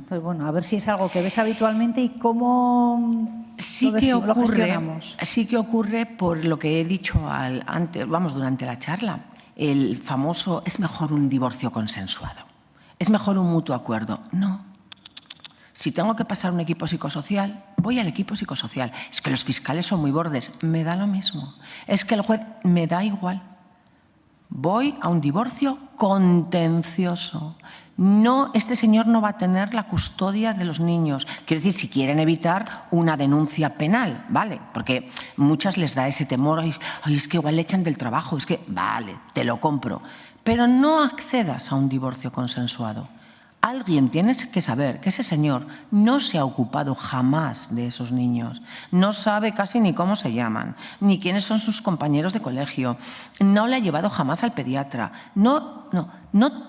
pues bueno, a ver si es algo que ves habitualmente y cómo lo gestionamos. Sí que ocurre por lo que he dicho durante la charla, el famoso es mejor un divorcio consensuado, es mejor un mutuo acuerdo. No. Si tengo que pasar un equipo psicosocial, voy al equipo psicosocial. Es que los fiscales son muy bordes, me da lo mismo. Es que el juez me da igual. Voy a un divorcio contencioso. No, este señor no va a tener la custodia de los niños. Quiero decir, si quieren evitar una denuncia penal, ¿vale? Porque muchas les da ese temor, ay, es que igual le echan del trabajo, es que, vale, te lo compro. Pero no accedas a un divorcio consensuado. Alguien tiene que saber que ese señor no se ha ocupado jamás de esos niños, no sabe casi ni cómo se llaman, ni quiénes son sus compañeros de colegio, no le ha llevado jamás al pediatra. No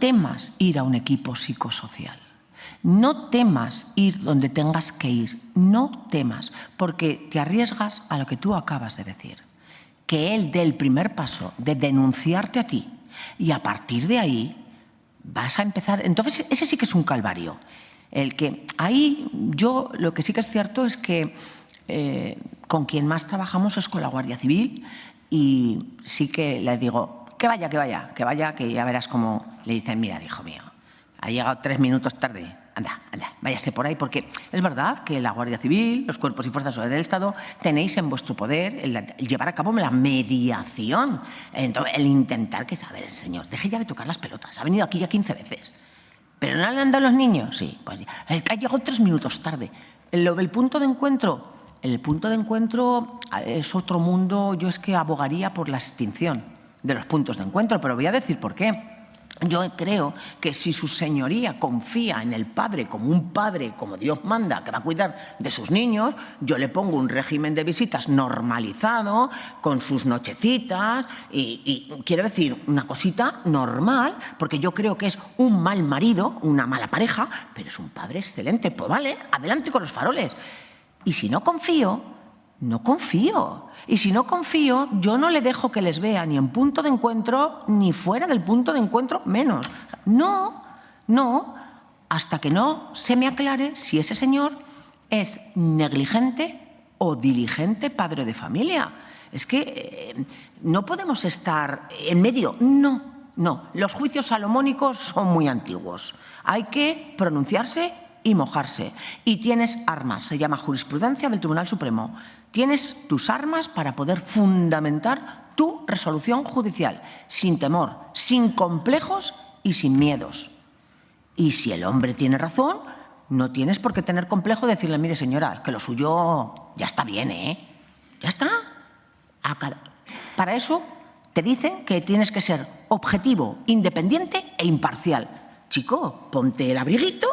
temas ir a un equipo psicosocial, no temas ir donde tengas que ir, no temas, porque te arriesgas a lo que tú acabas de decir, que él dé el primer paso de denunciarte a ti y a partir de ahí vas a empezar. Entonces, ese sí que es un calvario. El que ahí yo lo que sí que es cierto es que con quien más trabajamos es con la Guardia Civil y sí que le digo, que vaya, que ya verás cómo le dicen, mira, hijo mío, ha llegado 3 minutos tarde, anda, váyase por ahí, porque es verdad que la Guardia Civil, los cuerpos y fuerzas del Estado, tenéis en vuestro poder el llevar a cabo la mediación, entonces, el intentar que, a ver, señor, deje ya de tocar las pelotas, ha venido aquí ya 15 veces, pero no le han dado los niños, sí, pues el que ha llegado 3 minutos tarde. El punto de encuentro es otro mundo. Yo es que abogaría por la extinción de los puntos de encuentro, pero voy a decir por qué. Yo creo que si su señoría confía en el padre, como Dios manda, que va a cuidar de sus niños, yo le pongo un régimen de visitas normalizado, con sus nochecitas, y quiero decir, una cosita normal, porque yo creo que es un mal marido, una mala pareja, pero es un padre excelente. Pues vale, adelante con los faroles. Y si no confío, no confío. Y si no confío, yo no le dejo que les vea ni en punto de encuentro, ni fuera del punto de encuentro, menos. No, hasta que no se me aclare si ese señor es negligente o diligente padre de familia. Es que no podemos estar en medio. No. Los juicios salomónicos son muy antiguos. Hay que pronunciarse y mojarse. Y tienes armas, se llama jurisprudencia del Tribunal Supremo. Tienes tus armas para poder fundamentar tu resolución judicial, sin temor, sin complejos y sin miedos. Y si el hombre tiene razón, no tienes por qué tener complejo de decirle, mire señora, es que lo suyo ya está bien, ¿eh? Ya está. Para eso te dicen que tienes que ser objetivo, independiente e imparcial. Chico, ponte el abriguito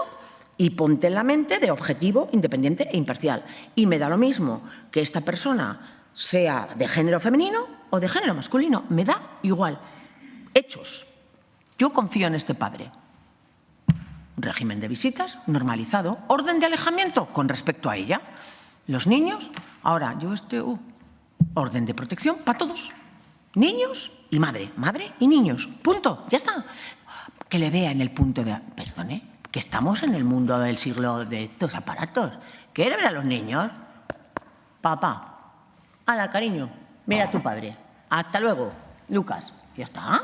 y ponte en la mente de objetivo, independiente e imparcial. Y me da lo mismo que esta persona sea de género femenino o de género masculino. Me da igual. Hechos. Yo confío en este padre. Régimen de visitas normalizado. Orden de alejamiento con respecto a ella. Los niños. Ahora, orden de protección para todos. Niños y madre. Madre y niños. Punto. Ya está. Que le vea en el punto de... Perdone, que estamos en el mundo del siglo de estos aparatos. ¿Quiere ver a los niños? Papá, hala, cariño, mira a tu padre. Hasta luego, Lucas. Ya está.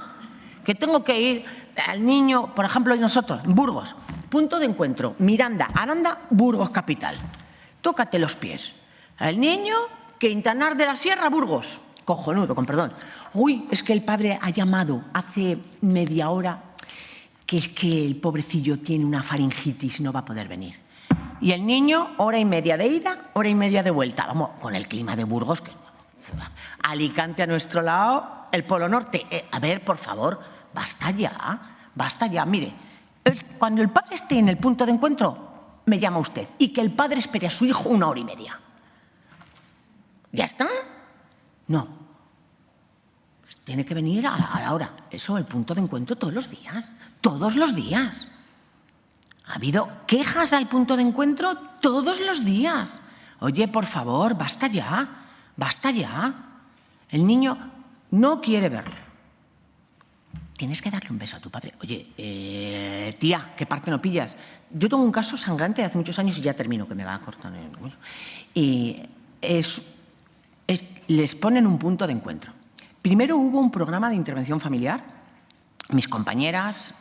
Que tengo que ir al niño, por ejemplo, nosotros, en Burgos, punto de encuentro, Miranda, Aranda, Burgos capital. Tócate los pies. El niño, Quintanar de la Sierra, Burgos. Cojonudo, con perdón. Uy, es que el padre ha llamado hace media hora que es que el pobrecillo tiene una faringitis y no va a poder venir. Y el niño, 1h30 de ida, 1h30 de vuelta. Vamos, con el clima de Burgos, que Alicante a nuestro lado, el Polo Norte. A ver, por favor, basta ya. Mire, cuando el padre esté en el punto de encuentro, me llama usted. Y que el padre espere a su hijo 1h30. ¿Ya está? No. Pues tiene que venir a la hora. Eso, el punto de encuentro todos los días. Todos los días. Ha habido quejas al punto de encuentro todos los días. Oye, por favor, basta ya. Basta ya. El niño no quiere verlo. Tienes que darle un beso a tu padre. Oye, tía, ¿qué parte no pillas? Yo tengo un caso sangrante de hace muchos años y ya termino, que me va a cortar el cuello. Y les ponen un punto de encuentro. Primero hubo un programa de intervención familiar. Mis compañeras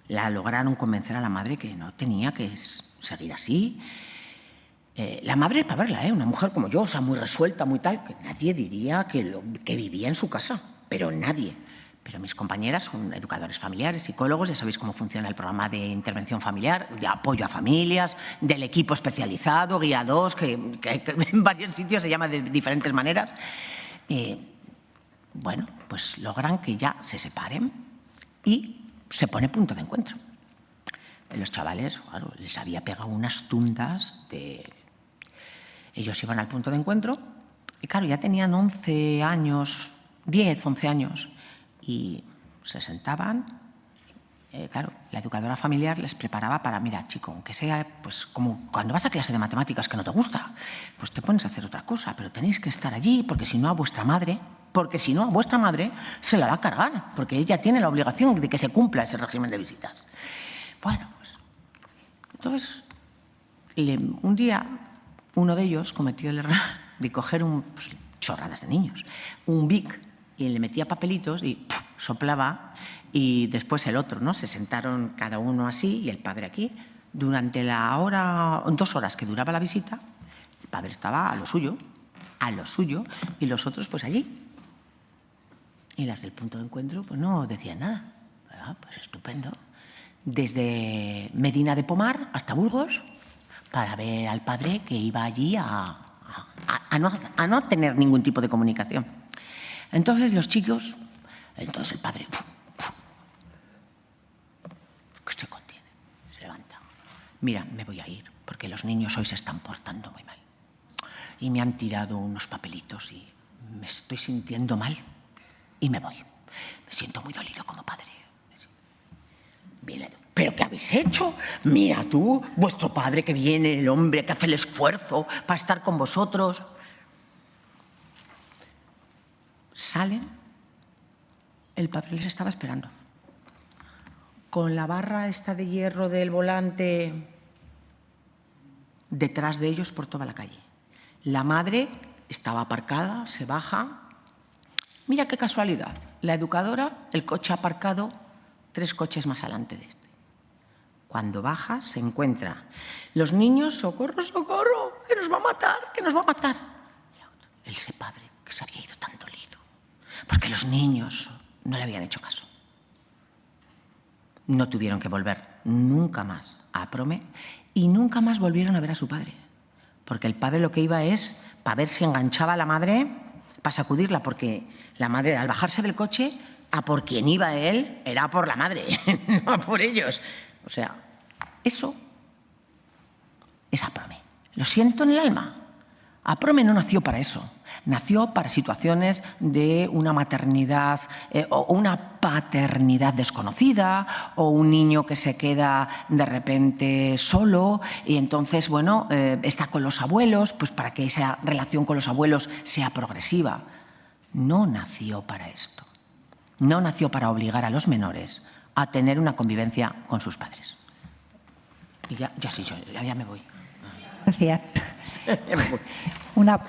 la lograron convencer a la madre que no tenía que seguir así. La madre es para verla, una mujer como yo, o sea, muy resuelta, muy tal, que nadie diría que vivía en su casa, pero nadie. Pero mis compañeras son educadores familiares, psicólogos, ya sabéis cómo funciona el programa de intervención familiar, de apoyo a familias, del equipo especializado, Guía 2, que en varios sitios se llama de diferentes maneras. Bueno, pues logran que ya se separen y se pone punto de encuentro. Los chavales, claro, les había pegado unas tundas de... Ellos iban al punto de encuentro y, claro, ya tenían 11 años, 10, 11 años, y se sentaban. Claro, la educadora familiar les preparaba para, mira, chico, aunque sea, pues como cuando vas a clase de matemáticas que no te gusta, pues te pones a hacer otra cosa, pero tenéis que estar allí porque si no a vuestra madre se la va a cargar, porque ella tiene la obligación de que se cumpla ese régimen de visitas. Bueno, pues, entonces, un día uno de ellos cometió el error de coger chorradas de niños, un Bic, y le metía papelitos y soplaba, y después el otro, ¿no? Se sentaron cada uno así y el padre aquí. Durante la hora, 2 horas que duraba la visita, el padre estaba a lo suyo, y los otros pues allí. Y las del punto de encuentro pues no decían nada. Pues estupendo. Desde Medina de Pomar hasta Burgos, para ver al padre que iba allí a no tener ningún tipo de comunicación. Entonces los chicos, entonces el padre que se contiene, se levanta. Mira, me voy a ir porque los niños hoy se están portando muy mal. Y me han tirado unos papelitos y me estoy sintiendo mal y me voy. Me siento muy dolido como padre. ¿Pero qué habéis hecho? Mira tú, vuestro padre que viene, el hombre que hace el esfuerzo para estar con vosotros. Salen, el padre les estaba esperando. Con la barra esta de hierro del volante detrás de ellos por toda la calle. La madre estaba aparcada, se baja. Mira qué casualidad. La educadora, el coche aparcado 3 coches más adelante de este. Cuando baja, se encuentra. Los niños, socorro, socorro, que nos va a matar, que nos va a matar. Ese padre que se había ido tan dolido, porque los niños no le habían hecho caso. No tuvieron que volver nunca más a Prome y nunca más volvieron a ver a su padre. Porque el padre lo que iba es para ver si enganchaba a la madre, para sacudirla, porque la madre al bajarse del coche, a por quien iba él, era por la madre, no a por ellos. O sea, eso es Aprome. Lo siento en el alma. Aprome no nació para eso. Nació para situaciones de una maternidad o una paternidad desconocida, o un niño que se queda de repente solo y entonces, bueno, está con los abuelos, pues para que esa relación con los abuelos sea progresiva. No nació para esto. No nació para obligar a los menores a tener una convivencia con sus padres. Y ya me voy. Gracias. Ya me voy. Una